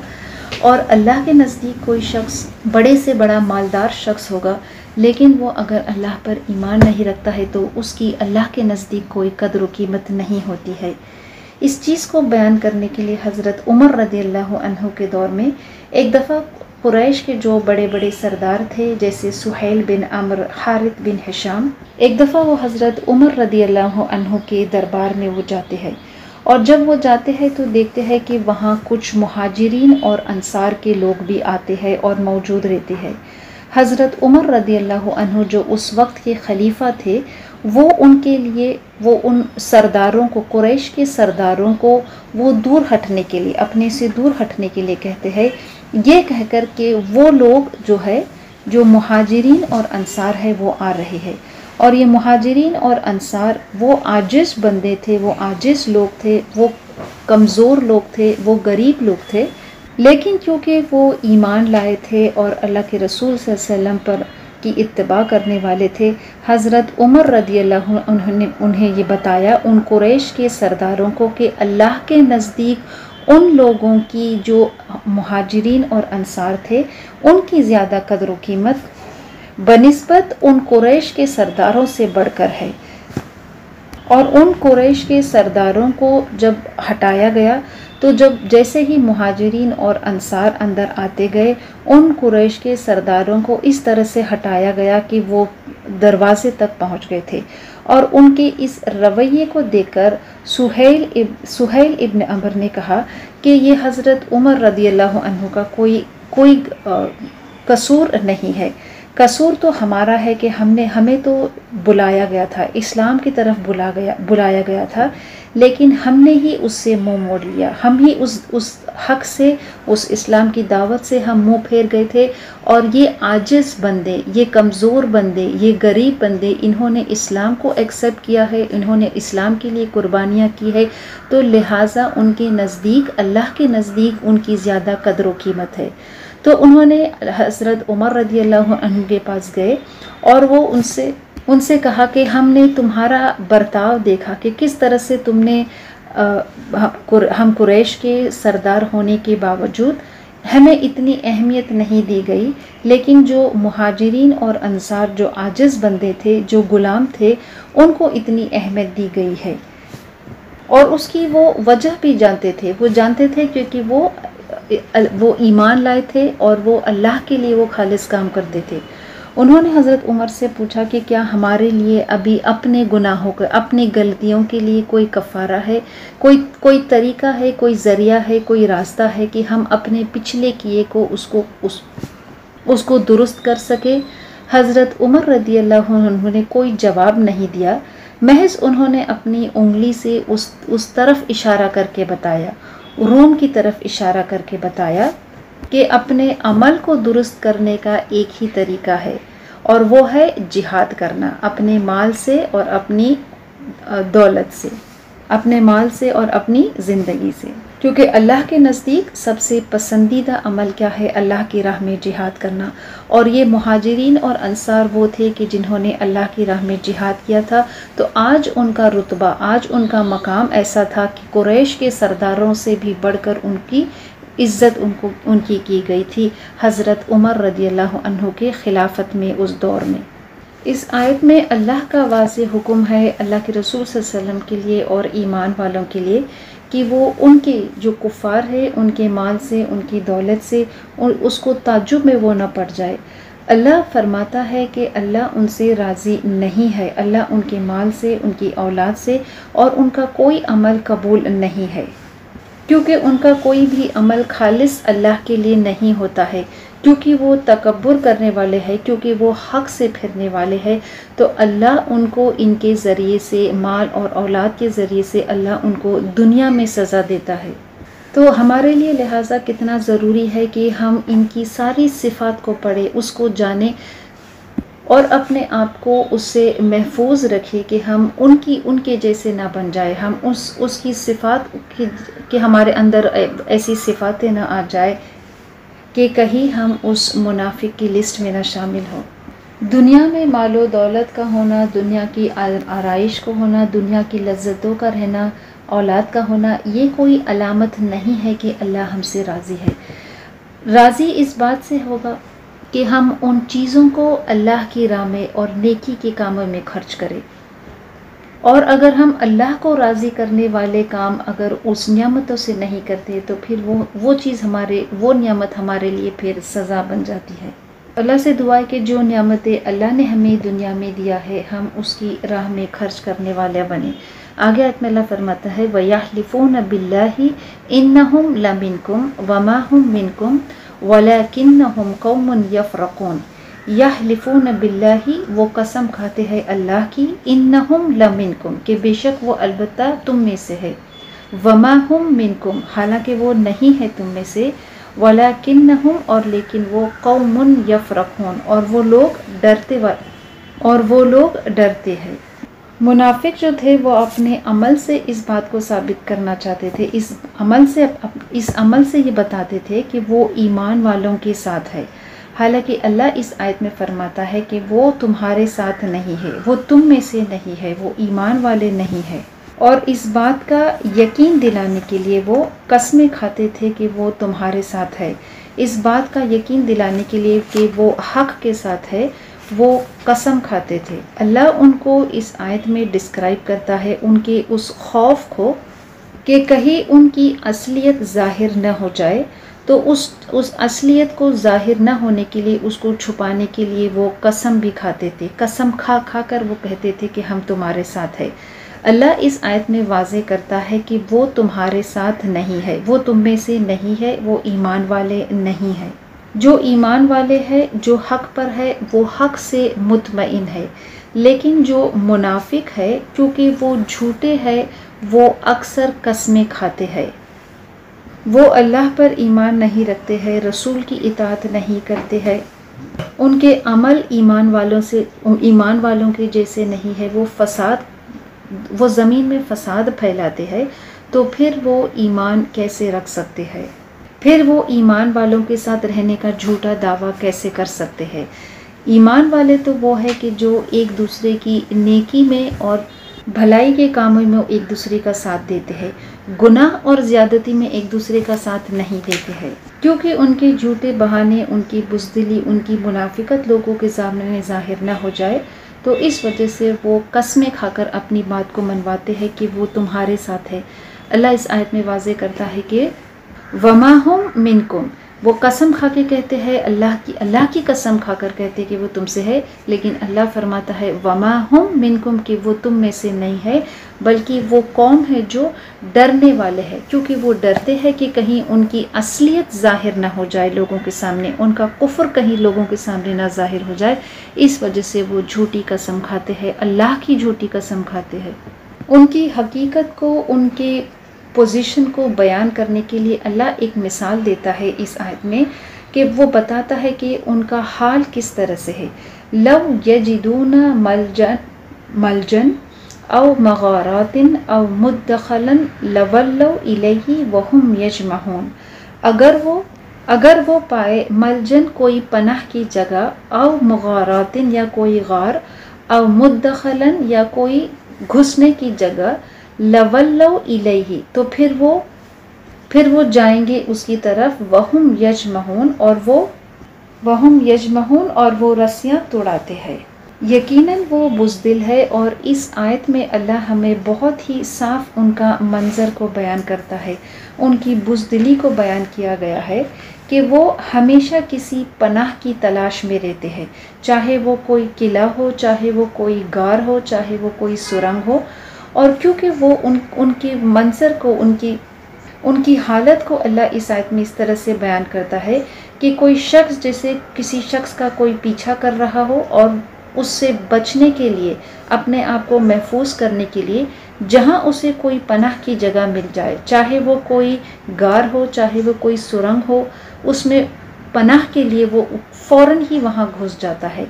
اور اللہ کے نزدیک کوئی شخص بڑے سے بڑا مالدار شخص ہوگا، لیکن وہ اگر اللہ پر ایمان نہیں رکھتا ہے تو اس کی اللہ کے نزدیک کوئی قدر و قیمت نہیں ہوتی ہے۔ اس چیز کو بیان کرنے کے لیے حضرت عمر رضی اللہ عنہ کے دور میں ایک دفعہ قریش کے جو بڑے بڑے سردار تھے جیسے سہیل بن عمرو، حارث بن ہشام، ایک دفعہ وہ حضرت عمر رضی اللہ عنہ کے دربار میں وہ جاتے ہیں، اور جب وہ جاتے ہیں تو دیکھتے ہیں کہ وہاں کچھ مہاجرین اور انصار کے لوگ بھی آتے ہیں اور موجود رہتے ہیں۔ حضرت عمر رضی اللہ عنہ جو اس وقت کے خلیفہ تھے، وہ ان کے لیے، وہ ان سرداروں کو، قریش کے سرداروں کو وہ دور ہٹنے کے لیے، اپنے سے دور ہٹنے کے لیے کہتے ہیں، یہ کہہ کر کہ وہ لوگ جو ہے، جو مہاجرین اور انصار ہے وہ آ رہے ہیں، اور یہ مہاجرین اور انصار وہ عاجز بندے تھے، وہ عاجز لوگ تھے، وہ کمزور لوگ تھے، وہ غریب لوگ تھے، لیکن کیونکہ وہ ایمان لائے تھے اور اللہ کے رسول صلی اللہ علیہ وسلم پر کی اتباع کرنے والے تھے، حضرت عمر رضی اللہ عنہ نے انہیں یہ بتایا، ان قریش کے سرداروں کو، کہ اللہ کے نزدیک ان لوگوں کی جو مہاجرین اور انصار تھے ان کی زیادہ قدر و قیمت بنسبت ان قریش کے سرداروں سے بڑھ کر ہے۔ اور ان قریش کے سرداروں کو جب ہٹایا گیا تو جیسے ہی مہاجرین اور انصار اندر آتے گئے، ان قریش کے سرداروں کو اس طرح سے ہٹایا گیا کہ وہ دروازے تک پہنچ گئے تھے، اور ان کے اس رویے کو دیکھ کر سہیل ابن عمرو نے کہا کہ یہ حضرت عمر رضی اللہ عنہ کا کوئی قصور نہیں ہے، قصور تو ہمارا ہے کہ ہمیں تو بلایا گیا تھا، اسلام کی طرف بلایا گیا تھا، لیکن ہم نے ہی اس سے منہ موڑ لیا، ہم ہی اس حق سے، اس اسلام کی دعوت سے ہم منہ پھیر گئے تھے، اور یہ عاجز بندے، یہ کمزور بندے، یہ غریب بندے، انہوں نے اسلام کو ایکسیپٹ کیا ہے، انہوں نے اسلام کے لیے قربانیاں کی ہے، تو لہٰذا ان کے نزدیک، اللہ کے نزدیک ان کی زیادہ قدر و قیمت ہے۔ تو انہوں نے حضرت عمر رضی اللہ عنہ کے پاس گئے اور وہ ان سے کہا کہ ہم نے تمہارا برتاؤ دیکھا کہ کس طرح سے تم نے، ہم قریش کے سردار ہونے کے باوجود ہمیں اتنی اہمیت نہیں دی گئی، لیکن جو مہاجرین اور انصار، جو عاجز بندے تھے، جو غلام تھے، ان کو اتنی اہمیت دی گئی ہے۔ اور اس کی وہ وجہ بھی جانتے تھے، وہ جانتے تھے کیونکہ وہ ایمان لائے تھے اور وہ اللہ کے لیے وہ خالص کام کرتے تھے۔ انہوں نے حضرت عمر سے پوچھا کہ کیا ہمارے لیے ابھی اپنے گناہوں کے، اپنی غلطیوں کے لیے کوئی کفارہ ہے، کوئی طریقہ ہے، کوئی ذریعہ ہے، کوئی راستہ ہے کہ ہم اپنے پچھلے کیے کو اس کو درست کر سکے؟ حضرت عمر رضی اللہ عنہ نے کوئی جواب نہیں دیا، محض انہوں نے اپنی انگلی سے اس طرف اشارہ کر کے بتایا، روم کی طرف اشارہ کر کے بتایا کہ اپنے عمل کو درست کرنے کا ایک ہی طریقہ ہے، اور وہ ہے جہاد کرنا، اپنے مال سے اور اپنی دولت سے، اپنے مال سے اور اپنی زندگی سے، کیونکہ اللہ کے نزدیک سب سے پسندیدہ عمل کیا ہے؟ اللہ کی راہ میں جہاد کرنا۔ اور یہ مہاجرین اور انصار وہ تھے کہ جنہوں نے اللہ کی راہ میں جہاد کیا تھا، تو آج ان کا رتبہ، آج ان کا مقام ایسا تھا کہ قریش کے سرداروں سے بھی بڑھ کر ان کی عزت ان کی گئی تھی حضرت عمر رضی اللہ عنہ کے خلافت میں، اس دور میں۔ اس آیت میں اللہ کا واضح حکم ہے اللہ کے رسول صلی اللہ علیہ وسلم کے لیے اور ایمان والوں کے لیے کہ وہ ان کے جو کفار ہے، ان کے مال سے، ان کی دولت سے، اس کو تعجب میں وہ نہ پڑ جائے۔ اللہ فرماتا ہے کہ اللہ ان سے راضی نہیں ہے، اللہ ان کے مال سے، ان کی اولاد سے اور ان کا کوئی عمل قبول نہیں ہے، کیونکہ ان کا کوئی بھی عمل خالص اللہ کے لیے نہیں ہوتا ہے، کیونکہ وہ تکبر کرنے والے ہیں، کیونکہ وہ حق سے پھرنے والے ہیں، تو اللہ ان کو ان کے ذریعے سے، مال اور اولاد کے ذریعے سے اللہ ان کو دنیا میں سزا دیتا ہے۔ تو ہمارے لیے لہٰذا کتنا ضروری ہے کہ ہم ان کی ساری صفات کو پڑھیں، اس کو جانیں اور اپنے آپ کو اس سے محفوظ رکھیں کہ ہم ان کے جیسے نہ بن جائے، ہم اس کی صفات کہ ہمارے اندر ایسی صفاتیں نہ آ جائے کہ کہیں ہم اس منافق کی لسٹ میں نہ شامل ہوں۔ دنیا میں مال و دولت کا ہونا، دنیا کی آرائش کو ہونا، دنیا کی لذتوں کا رہنا، اولاد کا ہونا، یہ کوئی علامت نہیں ہے کہ اللہ ہم سے راضی ہے۔ راضی اس بات سے ہوگا کہ ہم ان چیزوں کو اللہ کی راہ میں اور نیکی کے کاموں میں خرچ کریں۔ اور اگر ہم اللہ کو راضی کرنے والے کام اگر اس نعمتوں سے نہیں کرتے تو پھر وہ چیز وہ نعمت ہمارے لیے پھر سزا بن جاتی ہے۔ اللہ سے دعا ہے کہ جو نعمتیں اللہ نے ہمیں دنیا میں دیا ہے ہم اس کی راہ میں خرچ کرنے والے بنیں۔ آگے آیت میں اللہ فرماتا ہے وَيَحْلِفُونَ بِاللَّهِ إِنَّهُمْ لَمِنْكُمْ وَمَا هُمْ مِنْكُمْ وَلَكِنَّهُمْ قَوْمٌ يَفْرَقُونَ۔ یحلفون باللہ وہ قسم کھاتے ہیں اللہ کی، انہم لمنکم کہ بے شک وہ البتہ تم میں سے ہے، وما ہم منکم حالانکہ وہ نہیں ہے تم میں سے، ولکنہم اور لیکن وہ قوم یفرقون اور وہ لوگ ڈرتے ہیں۔ منافق جو تھے وہ اپنے عمل سے اس بات کو ثابت کرنا چاہتے تھے، اس عمل سے یہ بتاتے تھے کہ وہ ایمان والوں کے ساتھ ہے، حالانکہ اللہ اس آیت میں فرماتا ہے کہ وہ تمہارے ساتھ نہیں ہے، وہ تم میں سے نہیں ہے، وہ ایمان والے نہیں ہے۔ اور اس بات کا یقین دلانے کے لیے وہ قسمیں کھاتے تھے کہ وہ تمہارے ساتھ ہے، اس بات کا یقین دلانے کے لیے کہ وہ حق کے ساتھ ہے وہ قسم کھاتے تھے۔ اللہ ان کو اس آیت میں ڈسکرائب کرتا ہے ان کے اس خوف کو کہ کہیں ان کی اصلیت ظاہر نہ ہو جائے، تو اس اصلیت کو ظاہر نہ ہونے کے لیے اس کو چھپانے کے لیے وہ قسم بھی کھاتے تھے، قسم کھا کر وہ کہتے تھے کہ ہم تمہارے ساتھ ہے۔ اللہ اس آیت میں واضح کرتا ہے کہ وہ تمہارے ساتھ نہیں ہے، وہ تم میں سے نہیں ہے، وہ ایمان والے نہیں ہے۔ جو ایمان والے ہیں، جو حق پر ہے، وہ حق سے مطمئن ہے، لیکن جو منافق ہے کیونکہ وہ جھوٹے ہیں، وہ اکثر قسمیں کھاتے ہیں، وہ اللہ پر ایمان نہیں رکھتے ہیں، رسول کی اطاعت نہیں کرتے ہیں، ان کے عمل ایمان والوں کے جیسے نہیں ہے، وہ زمین میں فساد پھیلاتے ہیں، تو پھر وہ ایمان کیسے رکھ سکتے ہیں؟ پھر وہ ایمان والوں کے ساتھ رہنے کا جھوٹا دعویٰ کیسے کر سکتے ہیں؟ ایمان والے تو وہ ہے کہ جو ایک دوسرے کی نیکی میں اور بھلائی کے کاموں میں ایک دوسرے کا ساتھ دیتے ہیں، گناہ اور زیادتی میں ایک دوسرے کا ساتھ نہیں دیتے ہیں، کیونکہ ان کے جھوٹے بہانے، ان کی بزدلی، ان کی منافقت لوگوں کے سامنے ظاہر نہ ہو جائے، تو اس وجہ سے وہ قسمیں کھا کر اپنی بات کو منواتے ہیں کہ وہ تمہارے ساتھ ہے۔ اللہ اس آیت میں واضح کرتا ہے کہ وما ہم منکم، وہ قسم کھا کے کہتے ہیں، اللہ کی قسم کھا کر کہتے کہ وہ تم سے ہے، لیکن اللہ فرماتا ہے وما ہم منکم کہ وہ تم میں سے نہیں ہے، بلکہ وہ قوم ہے جو ڈرنے والے ہیں، کیونکہ وہ ڈرتے ہیں کہ کہیں ان کی اصلیت ظاہر نہ ہو جائے لوگوں کے سامنے، ان کا کفر کہیں لوگوں کے سامنے نہ ظاہر ہو جائے، اس وجہ سے وہ جھوٹی قسم کھاتے ہیں، اللہ کی جھوٹی قسم کھاتے ہیں۔ ان کی حقیقت کو، ان کے پوزیشن کو بیان کرنے کے لیے اللہ ایک مثال دیتا ہے اس آیت میں کہ وہ بتاتا ہے کہ ان کا حال کس طرح سے ہے۔ لو یجدون ملجن او مغارات او مدخلا لولوا الیہ وہم یجمعون، اگر وہ پائے ملجن کوئی پناہ کی جگہ، او مغارات یا کوئی غار، او مدخلا یا کوئی گھسنے کی جگہ، لولوا الیہ تو پھر وہ جائیں گے اس کی طرف، وہم یجمعون اور وہ رسیاں توڑاتے ہیں۔ یقیناً وہ بزدل ہے، اور اس آیت میں اللہ ہمیں بہت ہی صاف ان کا منظر کو بیان کرتا ہے، ان کی بزدلی کو بیان کیا گیا ہے کہ وہ ہمیشہ کسی پناہ کی تلاش میں رہتے ہیں، چاہے وہ کوئی قلعہ ہو، چاہے وہ کوئی غار ہو، چاہے وہ کوئی سرنگ ہو، اور کیونکہ وہ ان کے منظر کو، ان کی حالت کو اللہ اس آیت میں اس طرح سے بیان کرتا ہے کہ کوئی شخص جیسے کسی شخص کا کوئی پیچھا کر رہا ہو، اور اس سے بچنے کے لیے، اپنے آپ کو محفوظ کرنے کے لیے جہاں اسے کوئی پناہ کی جگہ مل جائے، چاہے وہ کوئی غار ہو، چاہے وہ کوئی سرنگ ہو، اس میں پناہ کے لیے وہ فوراً ہی وہاں گھس جاتا ہے۔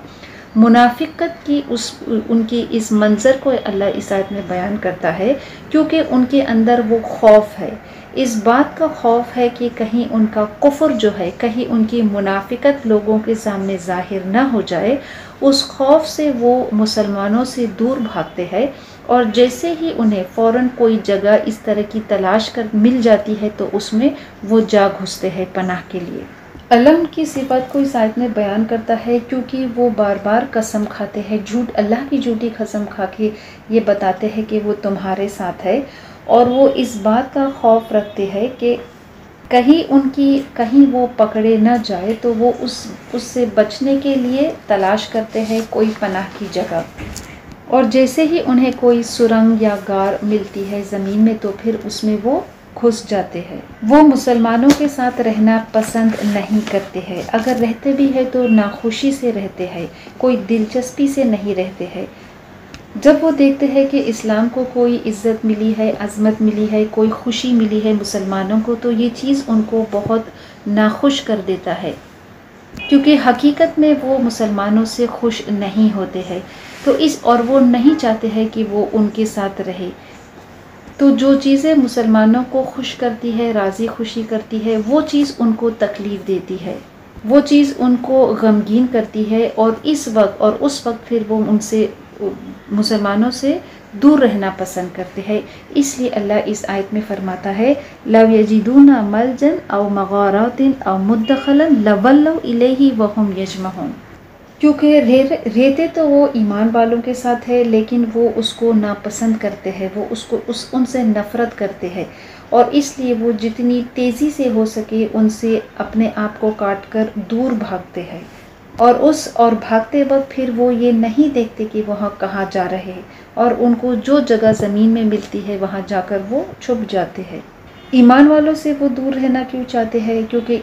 منافقت کی ان کی اس منظر کو اللہ اس آیت میں بیان کرتا ہے، کیونکہ ان کے اندر وہ خوف ہے، اس بات کا خوف ہے کہ کہیں ان کا کفر جو ہے، کہیں ان کی منافقت لوگوں کے سامنے ظاہر نہ ہو جائے، اس خوف سے وہ مسلمانوں سے دور بھاگتے ہیں، اور جیسے ہی انہیں فوراً کوئی جگہ اس طرح کی تلاش کر مل جاتی ہے تو اس میں وہ جا گھستے ہیں پناہ کے لیے۔ علم کی صفت کو اس آیت میں بیان کرتا ہے کیونکہ وہ بار بار قسم کھاتے ہیں، اللہ کی جھوٹی قسم کھا کے یہ بتاتے ہیں کہ وہ تمہارے ساتھ ہے، اور وہ اس بات کا خوف رکھتے ہیں کہ کہیں وہ پکڑے نہ جائے، تو وہ اس سے بچنے کے لیے تلاش کرتے ہیں کوئی پناہ کی جگہ، اور جیسے ہی انہیں کوئی سرنگ یا غار ملتی ہے زمین میں تو پھر اس میں وہ گھس جاتے ہیں۔ وہ مسلمانوں کے ساتھ رہنا پسند نہیں کرتے ہیں، اگر رہتے بھی ہیں تو ناخوشی سے رہتے ہیں، کوئی دلچسپی سے نہیں رہتے ہیں۔ جب وہ دیکھتے ہیں کہ اسلام کو کوئی عزت ملی ہے، عظمت ملی ہے، کوئی خوشی ملی ہے مسلمانوں کو، تو یہ چیز ان کو بہت ناخوش کر دیتا ہے، کیونکہ حقیقت میں وہ مسلمانوں سے خوش نہیں ہوتے ہیں، اور وہ نہیں چاہتے ہیں کہ وہ ان کے ساتھ رہے۔ تو جو چیزیں مسلمانوں کو خوش کرتی ہے، راضی خوشی کرتی ہے، وہ چیز ان کو تکلیف دیتی ہے، وہ چیز ان کو غمگین کرتی ہے، اور اس وقت پھر وہ مسلمانوں سے دور رہنا پسند کرتے ہیں۔ اس لیے اللہ اس آیت میں فرماتا ہے لَوْ يَجِدُونَ مَلْجًا أَوْ مَغَارَاتٍ أَوْ مُدَّخَلًا لَوَلَّوْا إِلَيْهِ وَهُمْ يَجْمَعُونَ۔ کیونکہ رہتے تو وہ ایمان والوں کے ساتھ ہے، لیکن وہ اس کو ناپسند کرتے ہیں، وہ ان سے نفرت کرتے ہیں، اور اس لیے وہ جتنی تیزی سے ہو سکے ان سے اپنے آپ کو کاٹ کر دور بھاگتے ہیں، اور بھاگتے وقت پھر وہ یہ نہیں دیکھتے کہ وہاں کہاں جا رہے ہیں، اور ان کو جو جگہ زمین میں ملتی ہے وہاں جا کر وہ چھپ جاتے ہیں۔ ایمان والوں سے وہ دور رہنا کیوں چاہتے ہیں؟ کیونکہ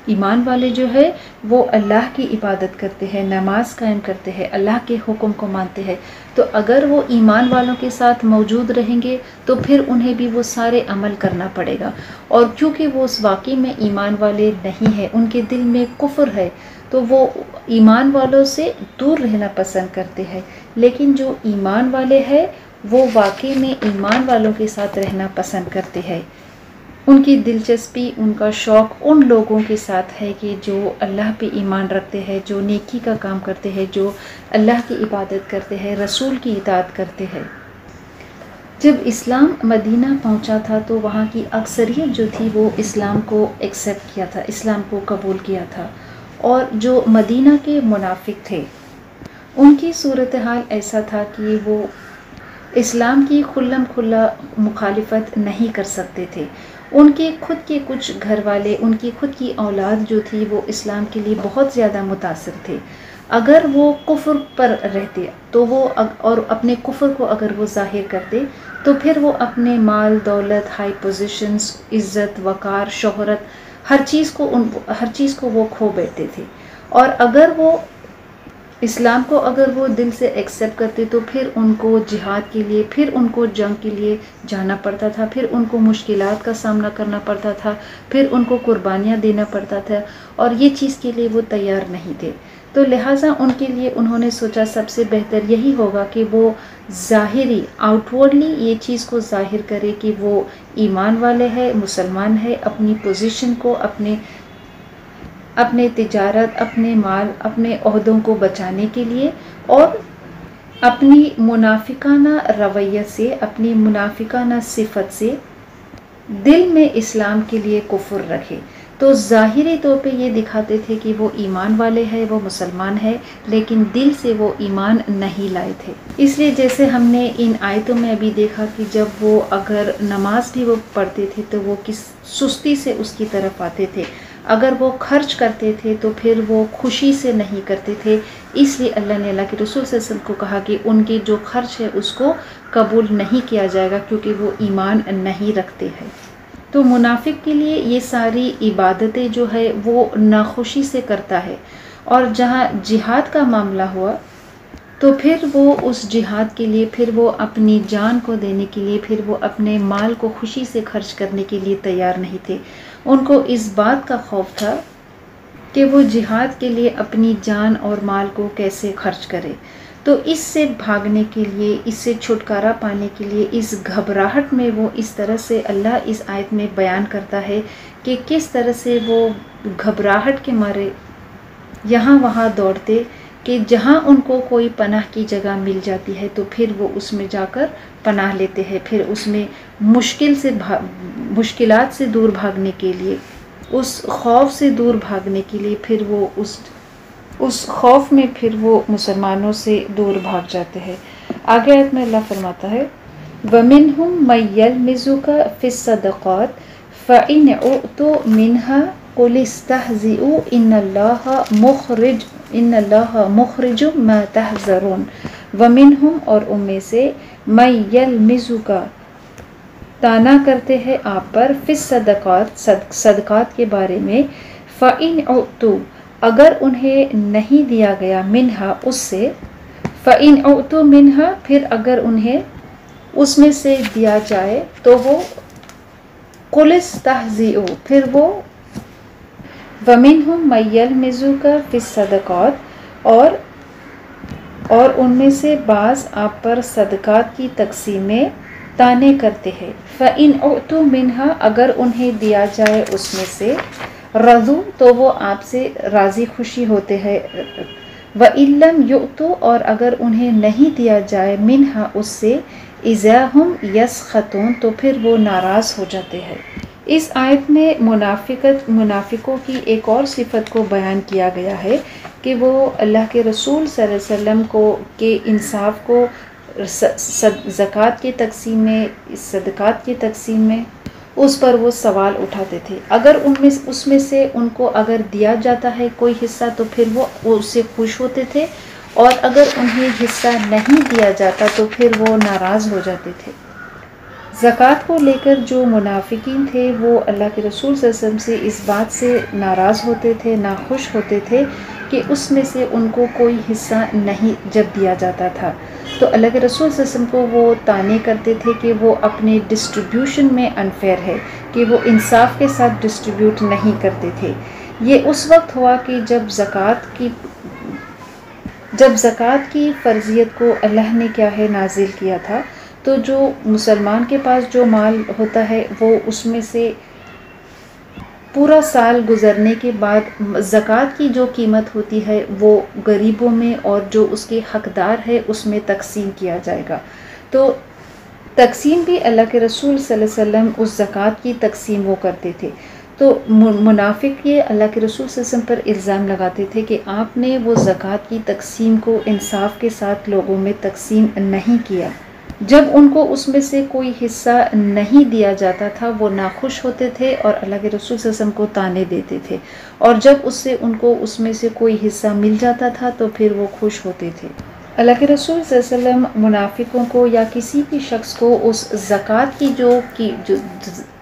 ایمان والے جو ہے وہ اللہ کی عبادت کرتے ہیں، نماز قائم کرتے ہیں، اللہ کے حکم کو مانتے ہیں، تو اگر وہ ایمان والوں کے ساتھ موجود رہیں گے تو پھر انہیں بھی وہ سارے عمل کرنا پڑے گا، اور کیونکہ وہ اس واقعی میں ایمان والے نہیں ہیں، ان کے دل میں کفر ہے، تو وہ ایمان والوں سے دور رہنا پسند کرتے ہیں۔ لیکن جو ایمان والے ہیں وہ واقعی میں ایمان والوں کے ساتھ رہنا پسند کرتے ہیں، ان کی دلچسپی، ان کا شوق ان لوگوں کے ساتھ ہے کہ جو اللہ پہ ایمان رکھتے ہیں، جو نیکی کا کام کرتے ہیں، جو اللہ کی عبادت کرتے ہیں، رسول کی اطاعت کرتے ہیں۔ جب اسلام مدینہ پہنچا تھا تو وہاں کی اکثریت جو تھی وہ اسلام کو ایکسیپٹ کیا تھا، اسلام کو قبول کیا تھا، اور جو مدینہ کے منافق تھے ان کی صورتحال ایسا تھا کہ وہ اسلام کی کھلم کھلا مخالفت نہیں کر سکتے تھے۔ ان کے خود کے کچھ گھر والے، ان کی خود کی اولاد جو تھی وہ اسلام کے لیے بہت زیادہ متاثر تھے۔ اگر وہ کفر پر رہتے تو اور اپنے کفر کو اگر وہ ظاہر کرتے تو پھر وہ اپنے مال، دولت، ہائی پوزیشنز، عزت، وقار، شہرت، ہر چیز کو وہ کھو بیٹھتے تھے، اور اگر وہ اسلام کو اگر وہ دل سے ایکسیپٹ کرتے تو پھر ان کو جہاد کے لیے، پھر ان کو جنگ کے لیے جانا پڑتا تھا، پھر ان کو مشکلات کا سامنا کرنا پڑتا تھا، پھر ان کو قربانیاں دینا پڑتا تھا، اور یہ چیز کے لیے وہ تیار نہیں تھے۔ تو لہٰذا ان کے لیے انہوں نے سوچا سب سے بہتر یہی ہوگا کہ وہ ظاہری آؤٹورڈلی یہ چیز کو ظاہر کرے کہ وہ ایمان والے ہیں، مسلمان ہے، اپنی پوزیشن کو، اپنے تجارت، اپنے مال، اپنے عہدوں کو بچانے کے لیے، اور اپنی منافقانہ رویت سے، اپنی منافقانہ صفت سے دل میں اسلام کے لیے کفر رکھے۔ تو ظاہری طور پہ یہ دکھاتے تھے کہ وہ ایمان والے ہیں، وہ مسلمان ہے، لیکن دل سے وہ ایمان نہیں لائے تھے۔ اس لیے جیسے ہم نے ان آیتوں میں ابھی دیکھا کہ جب وہ اگر نماز بھی وہ پڑھتے تھے تو وہ کس سستی سے اس کی طرف آتے تھے، اگر وہ خرچ کرتے تھے تو پھر وہ خوشی سے نہیں کرتے تھے، اس لیے اللہ نے اللہ کے رسول صلی اللہ علیہ وسلم کو کہا کہ ان کے جو خرچ ہے اس کو قبول نہیں کیا جائے گا، کیونکہ وہ ایمان نہیں رکھتے ہیں۔ تو منافق کے لیے یہ ساری عبادتیں جو ہے وہ ناخوشی سے کرتا ہے، اور جہاں جہاد کا معاملہ ہوا تو پھر وہ اس جہاد کے لیے، پھر وہ اپنی جان کو دینے کے لیے، پھر وہ اپنے مال کو خوشی سے خرچ کرنے کے لیے تیار نہیں تھے۔ ان کو اس بات کا خوف تھا کہ وہ جہاد کے لیے اپنی جان اور مال کو کیسے خرچ کرے۔ تو اس سے بھاگنے کے لیے، اس سے چھٹکارا پانے کے لیے، اس گھبراہٹ میں وہ اس طرح سے اللہ اس آیت میں بیان کرتا ہے کہ کس طرح سے وہ گھبراہٹ کے مارے یہاں وہاں دوڑتے، کہ جہاں ان کو کوئی پناہ کی جگہ مل جاتی ہے تو پھر وہ اس میں جا کر پناہ لیتے ہیں، پھر اس میں مشکلات سے دور بھاگنے کے لیے اس خوف سے دور بھاگنے کے لیے پھر وہ اس خوف میں پھر وہ مسلمانوں سے دور بھاگ جاتے ہیں۔ آگے آیت میں اللہ فرماتا ہے وَمِنْهُمْ مَنْ يَلْمِزُكَ فِي الصَّدَقَاتِ فَإِنْ أُعْطُوا مِنْهَا قُلِ اسْتَهْزِئُوا إِنَّ اللَّهَ مُخْرِجٌ مَا تَحْذَرُونَ۔ وَمِنْهُمْ اور ان میں سے مَنْ يَلْمِزُكَ طعنہ کرتے ہیں آپ پر فی الصدقات صدقات کے بارے میں، فَإِنْ أُعْطُوا اگر انہیں نہیں دیا گیا منہا اس سے، فَإِنْ أُعْطُوا مِنْهَا پھر اگر انہیں اس میں سے دیا جائے تو وہ قُلِ اسْتَهْزِئُوا پھر وہ وَمِنْهُمْ مَنْ يَلْمِزُكَ فِي الصَّدَقَاتِ اور ان میں سے بعض آپ پر صدقات کی تقسیم میں طعنے کرتے ہیں، فَإِنْ أُعْطُوا مِنْهَا اگر انہیں دیا جائے اس میں سے، رضوا تو وہ آپ سے راضی خوشی ہوتے ہیں، وَإِن لَّمْ يُؤْتُوا اور اگر انہیں نہیں دیا جائے منہا اس سے، اِذَا هُمْ يَسْخَطُونَ تو پھر وہ ناراض ہو جاتے ہیں۔ اس آیت میں منافقوں کی ایک اور صفت کو بیان کیا گیا ہے کہ وہ اللہ کے رسول صلی اللہ علیہ وسلم کے انصاف کو زکوٰۃ کی تقسیم میں، صدقات کی تقسیم میں اس پر وہ سوال اٹھاتے تھے۔ اگر اس میں سے ان کو اگر دیا جاتا ہے کوئی حصہ تو پھر وہ اس سے خوش ہوتے تھے، اور اگر انہیں حصہ نہیں دیا جاتا تو پھر وہ ناراض ہو جاتے تھے۔ زکوٰۃ کو لے کر جو منافقین تھے وہ اللہ کے رسول صلی اللہ علیہ وسلم سے اس بات سے ناراض ہوتے تھے، ناخوش ہوتے تھے کہ اس میں سے ان کو کوئی حصہ نہیں جب دیا جاتا تھا، تو اللہ کے رسول صلی اللہ علیہ وسلم کو وہ طعنے کرتے تھے کہ وہ اپنے ڈسٹریبیوشن میں انفیئر ہے، کہ وہ انصاف کے ساتھ ڈسٹریبیوٹ نہیں کرتے تھے۔ یہ اس وقت ہوا کہ جب زکوٰۃ کی فرضیت کو اللہ نے کیا ہے نازل کیا تھا، تو جو مسلمان کے پاس جو مال ہوتا ہے وہ اس میں سے پورا سال گزرنے کے بعد زکوٰۃ کی جو قیمت ہوتی ہے وہ غریبوں میں اور جو اس کے حقدار ہے اس میں تقسیم کیا جائے گا۔ تو تقسیم بھی اللہ کے رسول صلی اللہ علیہ وسلم اس زکوٰۃ کی تقسیم وہ کرتے تھے۔ تو منافق یہ اللہ کے رسول صلی اللہ علیہ وسلم پر الزام لگاتے تھے کہ آپ نے وہ زکوٰۃ کی تقسیم کو انصاف کے ساتھ لوگوں میں تقسیم نہیں کیا۔ جب ان کو اس میں سے کوئی حصہ نہیں دیا جاتا تھا وہ ناخوش ہوتے تھے اور اللہ کے رسول صلی اللہ علیہ وسلم کو طعنے دیتے تھے، اور جب ان کو اس میں سے کوئی حصہ مل جاتا تھا تو پھر وہ خوش ہوتے تھے۔ اللہ کے رسول صلی اللہ علیہ وسلم منافقوں کو یا کسی بھی شخص کو اس زکوٰۃ کی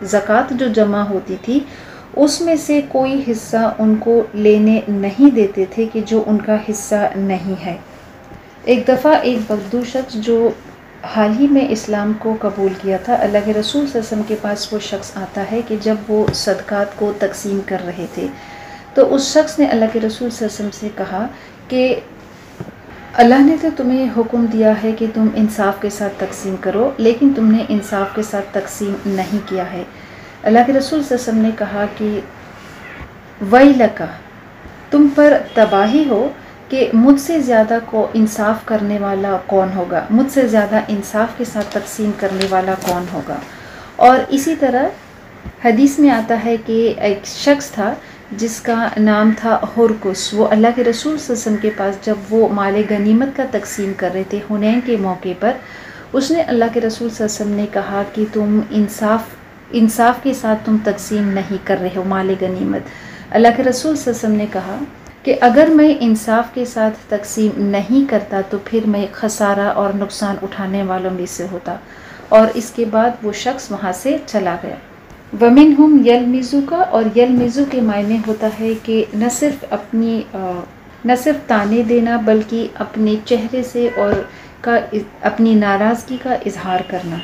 زکوٰۃ جو جمع ہوتی تھی اس میں سے کوئی حصہ ان کو لینے نہیں دیتے تھے کہ جو ان کا حصہ نہیں ہے۔ ایک دفعہ ایک بدو شخص جو حال ہی میں اسلام کو قبول کیا تھا، اللہ کے رسول صلی اللہ علیہ وسلم کے پاس وہ شخص آتا ہے کہ جب وہ صدقات کو تقسیم کر رہے تھے تو اس شخص نے اللہ کے رسول صلی اللہ علیہ وسلم سے کہا کہ اللہ نے تو تمہیں حکم دیا ہے کہ تم انصاف کے ساتھ تقسیم کرو، لیکن تم نے انصاف کے ساتھ تقسیم نہیں کیا ہے۔ اللہ کے رسول صلی اللہ علیہ وسلم نے کہا کہ ویلک، تم پر تباہی ہو کہ مجھ سے زیادہ کو انصاف کرنے والا کون ہوگا، مجھ سے زیادہ انصاف کے ساتھ تقسیم کرنے والا کون ہوگا۔ اور اسی طرح حدیث میں آتا ہے کہ ایک شخص تھا جس کا نام تھا ہرکس، وہ اللہ کے رسول صلی اللہ علیہ وسلم کے پاس جب وہ مال غنیمت کا تقسیم کر رہے تھے حنین کے موقع پر، اس نے اللہ کے رسول صلی اللہ علیہ وسلم نے کہا کہ تم انصاف کے ساتھ تم تقسیم نہیں کر رہے ہو مال غنیمت۔ اللہ کے رسول صلی اللہ علیہ وسلم نے کہا کہ اگر میں انصاف کے ساتھ تقسیم نہیں کرتا تو پھر میں خسارہ اور نقصان اٹھانے والوں میں سے ہوتا، اور اس کے بعد وہ شخص وہاں سے چلا گیا۔ وَمِنْهُمْ يَلْمِزُكَ اور یلمزو کے معنی ہوتا ہے کہ نہ صرف طعنے دینا بلکہ اپنے چہرے سے اور اپنی ناراضگی کا اظہار کرنا۔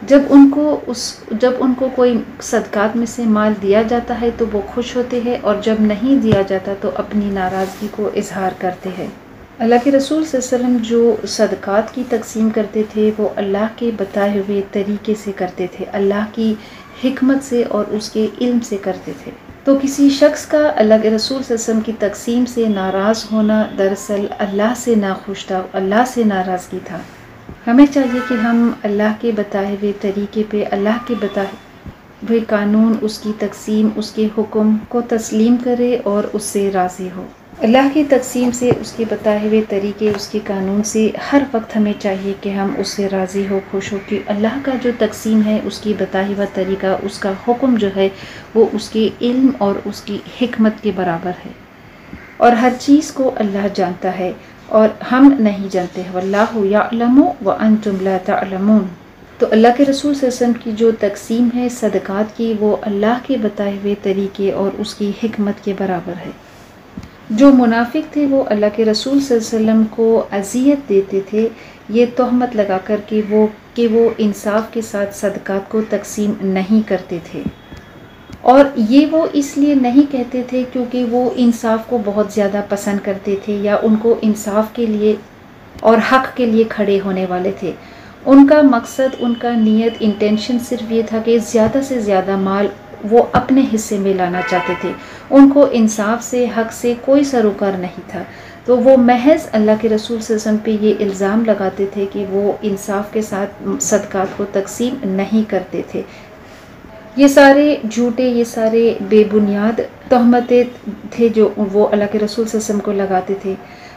جب ان کو کوئی صدقات میں سے مال دیا جاتا ہے تو وہ خوش ہوتے ہیں، اور جب نہیں دیا جاتا تو اپنی ناراضگی کو اظہار کرتے ہیں۔ اللہ کے رسول صلی اللہ علیہ وسلم جو صدقات کی تقسیم کرتے تھے وہ اللہ کے بتائے ہوئے طریقے سے کرتے تھے، اللہ کی حکمت سے اور اس کے علم سے کرتے تھے۔ تو کسی شخص کا اللہ کے رسول صلی اللہ علیہ وسلم کی تقسیم سے ناراض ہونا دراصل اللہ سے ناخوش تھا، اللہ سے ناراضگی تھا۔ ہمیں چاہیے کہ ہم اللہ کے بتائے ہوئے طریقے پہ، اللہ کے وہ قانون، اس کی تقسیم، اس کے حکم کو تسلیم کرے اور اس سے راضی ہو۔ اللہ کی تقسیم سے، اس کے بتائے ہوئے طریقے، اس کے قانون سے ہر وقت ہمیں چاہیے کہ ہم اس سے راضی ہو، خوش ہو، کہ اللہ کا جو تقسیم ہے، اس کی بتایا ہوا طریقہ، اس کا حکم جو ہے وہ اس کے علم اور اس کی حکمت کے برابر ہے، اور ہر چیز کو اللہ جانتا ہے اور ہم نہیں جانتے۔ واللہ یعلم وانتم لا تعلمون۔ تو اللہ کے رسول صلی اللہ علیہ وسلم کی جو تقسیم ہے صدقات کی، وہ اللہ کے بتائے ہوئے طریقے اور اس کی حکمت کے برابر ہے۔ جو منافق تھے وہ اللہ کے رسول صلی اللہ علیہ وسلم کو اذیت دیتے تھے، یہ تہمت لگا کر کہ وہ انصاف کے ساتھ صدقات کو تقسیم نہیں کرتے تھے، اور یہ وہ اس لیے نہیں کہتے تھے کیونکہ وہ انصاف کو بہت زیادہ پسند کرتے تھے، یا ان کو انصاف کے لیے اور حق کے لیے کھڑے ہونے والے تھے۔ ان کا مقصد، ان کا نیت، انٹینشن صرف یہ تھا کہ زیادہ سے زیادہ مال وہ اپنے حصے میں لانا چاہتے تھے، ان کو انصاف سے، حق سے کوئی سروکار نہیں تھا۔ تو وہ محض اللہ کے رسول صلی اللہ علیہ وسلم پہ یہ الزام لگاتے تھے کہ وہ انصاف کے ساتھ صدقات کو تقسیم نہیں کرتے تھے۔ یہ سارے جھوٹے، یہ سارے بے بنیاد تہمتیں تھے جو وہ اللہ کے رسول صلی اللہ علیہ وسلم کو لگاتے تھے۔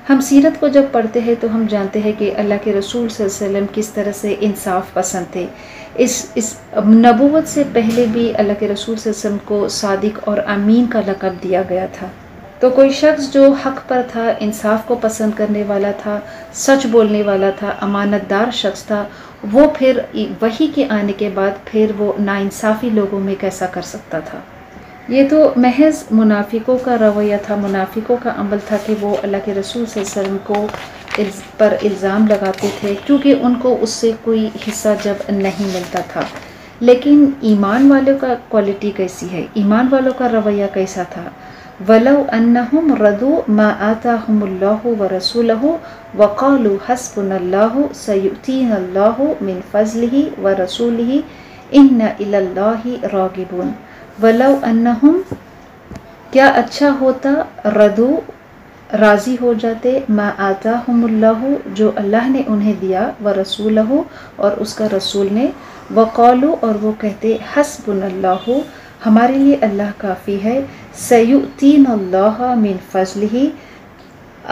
ہم سیرت کو جب پڑھتے ہیں تو ہم جانتے ہیں کہ اللہ کے رسول صلی اللہ علیہ وسلم کس طرح سے انصاف پسند تھے۔ اس نبوت سے پہلے بھی اللہ کے رسول صلی اللہ علیہ وسلم کو صادق اور امین کا لقب دیا گیا تھا۔ تو کوئی شخص جو حق پر تھا، انصاف کو پسند کرنے والا تھا، سچ بولنے والا تھا، امانت دار شخص تھا، وہ پھر وحی کے آنے کے بعد پھر وہ ناانصافی لوگوں میں کیسا کر سکتا تھا؟ یہ تو محض منافقوں کا رویہ تھا، منافقوں کا عمل تھا کہ وہ اللہ کے رسول صلی اللہ علیہ وسلم کو پر الزام لگاتے تھے کیونکہ ان کو اس سے کوئی حصہ جب نہیں ملتا تھا۔ لیکن ایمان والوں کا کوالٹی کیسی ہے؟ ایمان والوں کا رویہ کیسا تھا؟ وَلَوْ أَنَّهُمْ رَضُوا مَا آتَاهُمُ اللَّهُ وَرَسُولُهُ وَقَالُوا حَسْبُنَا اللَّهُ سَيُؤْتِينَا اللَّهُ مِنْ فَضْلِهِ وَرَسُولِهِ إِنَّا إِلَى اللَّهِ رَاغِبُونَ۔ وَلَوْ أَنَّهُمْ، کیا اچھا ہوتا، رضوا، راضی ہو جاتے، ما آتاہم اللہ، جو اللہ نے انہیں دیا، ورسولہ، اور اس کا رسول نے، وقالوا، اور وہ کہتے، حسبنا اللہ، ہمارے لیے اللہ کافی ہے، سیؤتین اللہ من فضلہ،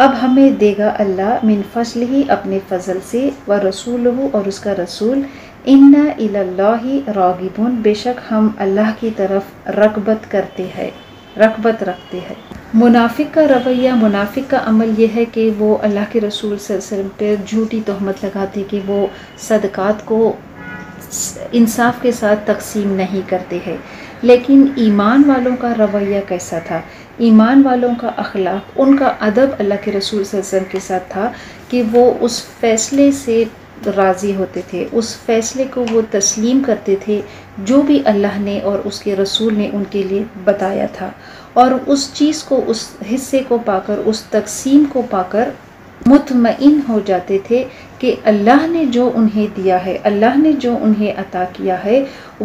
اب ہمیں دے گا اللہ من فضلہ، اپنے فضل سے، ورسولہ، اور اس کا رسول، انا الی اللہ راغبون، بے شک ہم اللہ کی طرف رغبت کرتے ہیں، رغبت رکھتے ہیں۔ منافق کا رویہ، منافق کا عمل یہ ہے کہ وہ اللہ کے رسول صلی اللہ علیہ وسلم پہ جھوٹی تہمت لگاتے کہ وہ صدقات کو انصاف کے ساتھ تقسیم نہیں کرتے ہیں۔ لیکن ایمان والوں کا رویہ کیسا تھا؟ ایمان والوں کا اخلاق، ان کا ادب اللہ کے رسول صلی اللہ علیہ وسلم کے ساتھ تھا کہ وہ اس فیصلے سے راضی ہوتے تھے، اس فیصلے کو وہ تسلیم کرتے تھے جو بھی اللہ نے اور اس کے رسول نے ان کے لیے بتایا تھا، اور اس چیز کو، اس حصے کو پا کر، اس تقسیم کو پا کر مطمئن ہو جاتے تھے کہ اللہ نے جو انہیں دیا ہے، اللہ نے جو انہیں عطا کیا ہے،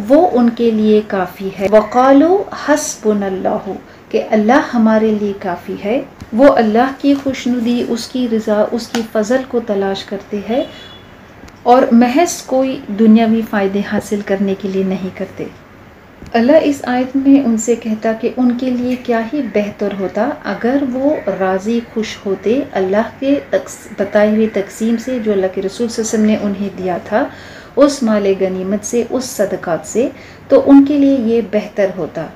وہ ان کے لیے کافی ہے۔ وَقَالُوا حَسْبُنَا اللَّهُ، کہ اللہ ہمارے لیے کافی ہے۔ وہ اللہ کی خوشنودی، اس کی رضا، اس کی فضل کو تلاش کرتے ہیں اور محض کوئی دنیاوی فائدے حاصل کرنے کے لیے نہیں کرتے۔ اللہ اس آیت میں ان سے کہتا کہ ان کے لیے کیا ہی بہتر ہوتا اگر وہ راضی خوش ہوتے اللہ کے بتائی ہوئی تقسیم سے جو اللہ کے رسول صلی اللہ علیہ وسلم نے انہیں دیا تھا، اس مال غنیمت سے، اس صدقات سے، تو ان کے لیے یہ بہتر ہوتا،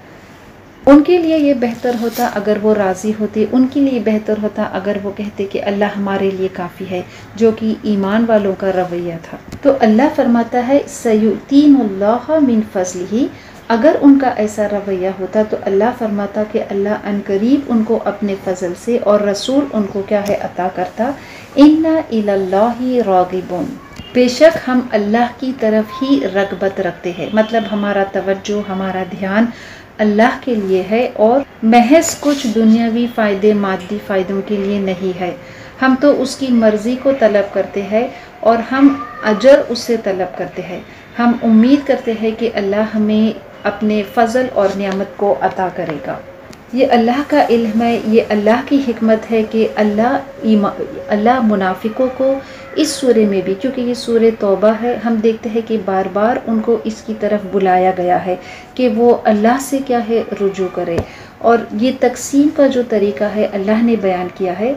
ان کے لیے یہ بہتر ہوتا اگر وہ راضی ہوتے، ان کے لیے بہتر ہوتا اگر وہ کہتے کہ اللہ ہمارے لیے کافی ہے، جو کہ ایمان والوں کا رویہ تھا۔ تو اللہ فرماتا ہے سیؤتین اللہ من فضلہ، اگر ان کا ایسا رویہ ہوتا تو اللہ فرماتا کہ اللہ عنقریب ان کو اپنے فضل سے اور رسول ان کو کیا ہے عطا کرتا، انا الی اللہ راغبون، بے شک ہم اللہ کی طرف ہی رغبت رکھتے ہیں، مطلب ہمارا توجہ، ہمارا دھیان اللہ کے لیے ہے اور محض کچھ دنیاوی فائدے، مادی فائدوں کے لیے نہیں ہے۔ ہم تو اس کی مرضی کو طلب کرتے ہیں اور ہم اجر اس سے طلب کرتے ہیں، ہم امید کرتے ہیں کہ اللہ ہمیں اپنے فضل اور نعمت کو عطا کرے گا۔ یہ اللہ کا علم ہے، یہ اللہ کی حکمت ہے کہ اللہ منافقوں کو اس سورے میں بھی، کیونکہ یہ سورہ توبہ ہے، ہم دیکھتے ہیں کہ بار بار ان کو اس کی طرف بلایا گیا ہے کہ وہ اللہ سے کیا ہے رجوع کرے. اور یہ تقسیم کا جو طریقہ ہے اللہ نے بیان کیا ہے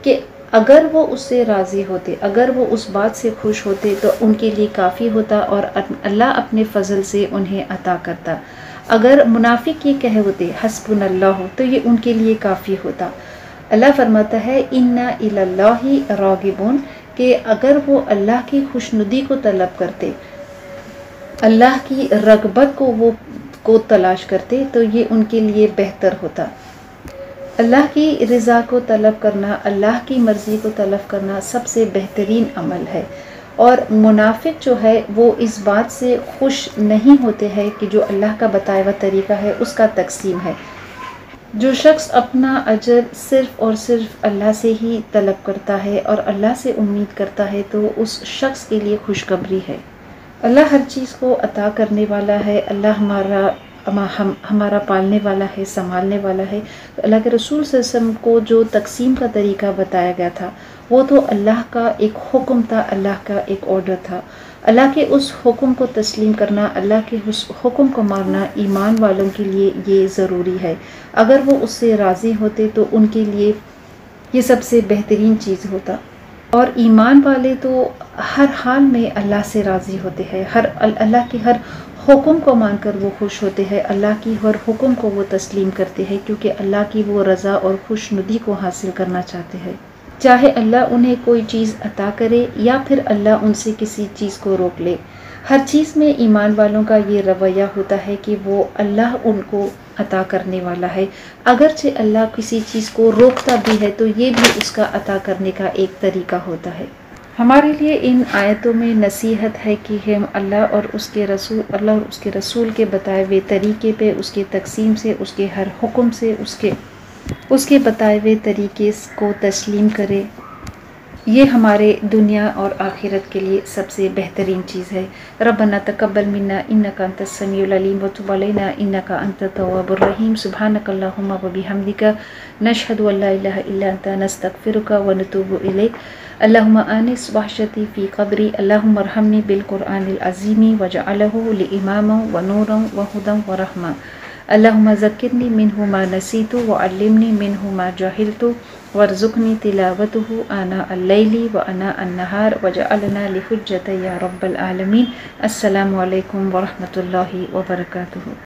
کہ اگر وہ اس سے راضی ہوتے، اگر وہ اس بات سے خوش ہوتے تو ان کے لیے کافی ہوتا اور اللہ اپنے فضل سے انہیں عطا کرتا. اگر منافق یہ کہے ہوتے حسبنا اللہ تو یہ ان کے لیے کافی ہوتا. اللہ فرماتا ہے انا الی اللہ راغبون، کہ اگر وہ اللہ کی خوشنودی کو طلب کرتے، اللہ کی رغبت کو تلاش کرتے تو یہ ان کے لیے بہتر ہوتا. اللہ کی رضا کو طلب کرنا، اللہ کی مرضی کو طلب کرنا سب سے بہترین عمل ہے. اور منافق جو ہے وہ اس بات سے خوش نہیں ہوتے ہیں کہ جو اللہ کا بتایا ہوا طریقہ ہے اس کا تقسیم ہے. جو شخص اپنا اجر صرف اور صرف اللہ سے ہی طلب کرتا ہے اور اللہ سے امید کرتا ہے تو اس شخص کے لیے خوشخبری ہے. اللہ ہر چیز کو عطا کرنے والا ہے، اللہ ہمارا پالنے والا ہے، سنبھالنے والا ہے. اللہ کے رسول صلی اللہ علیہ وسلم کو جو تقسیم کا طریقہ بتایا گیا تھا وہ تو اللہ کا ایک حکم تھا، اللہ کا ایک آرڈر تھا. اللہ کے اس حکم کو تسلیم کرنا، اللہ کے اس حکم کو ماننا ایمان والوں کے لیے یہ ضروری ہے. اگر وہ اس سے راضی ہوتے تو ان کے لیے یہ سب سے بہترین چیز ہوتا. اور ایمان والے تو ہر حال میں اللہ سے راضی ہوتے ہیں، اللہ کے ہر حکم کو مان کر وہ خوش ہوتے ہیں، اللہ کی ہر حکم کو وہ تسلیم کرتے ہیں کیونکہ اللہ کی وہ رضا اور خوشنودی کو حاصل کرنا چاہتے ہیں. چاہے اللہ انہیں کوئی چیز عطا کرے یا پھر اللہ ان سے کسی چیز کو روک لے، ہر چیز میں ایمان والوں کا یہ رویہ ہوتا ہے کہ وہ اللہ ان کو عطا کرنے والا ہے. اگرچہ اللہ کسی چیز کو روکتا بھی ہے تو یہ بھی اس کا عطا کرنے کا ایک طریقہ ہوتا ہے. ہمارے لیے ان آیتوں میں نصیحت ہے کہ ہم اللہ اور اس کے رسول کے بتائے ہوئے طریقے پہ، اس کے تقسیم سے، اس کے ہر حکم سے، اس کے بتائے ہوئے طریقے کو تسلیم کرے. یہ ہمارے دنیا اور آخرت کے لیے سب سے بہترین چیز ہے. ربنا تقبل منا انک انت السمیع العلیم وتب علینا انک انت التواب الرحیم. سبحانک اللہم وبحمدک نشہد ان لا الہ الا انت نستغفرک ونتوب الیک. اللہم آنس وحشتی فی قبری، اللہم ارحمنی بالقرآن العظیم وجعلہ لی اماما ونورا وہدی ورحمہ. اللہم ذکرنی منہ ما نسیت وعلمنی منہ ما جہلت وارزقنی تلاوتہ آناء اللیل وآناء النہار وجعلنا لحجۃ یا رب العالمین. السلام علیکم ورحمۃ اللہ وبرکاتہ.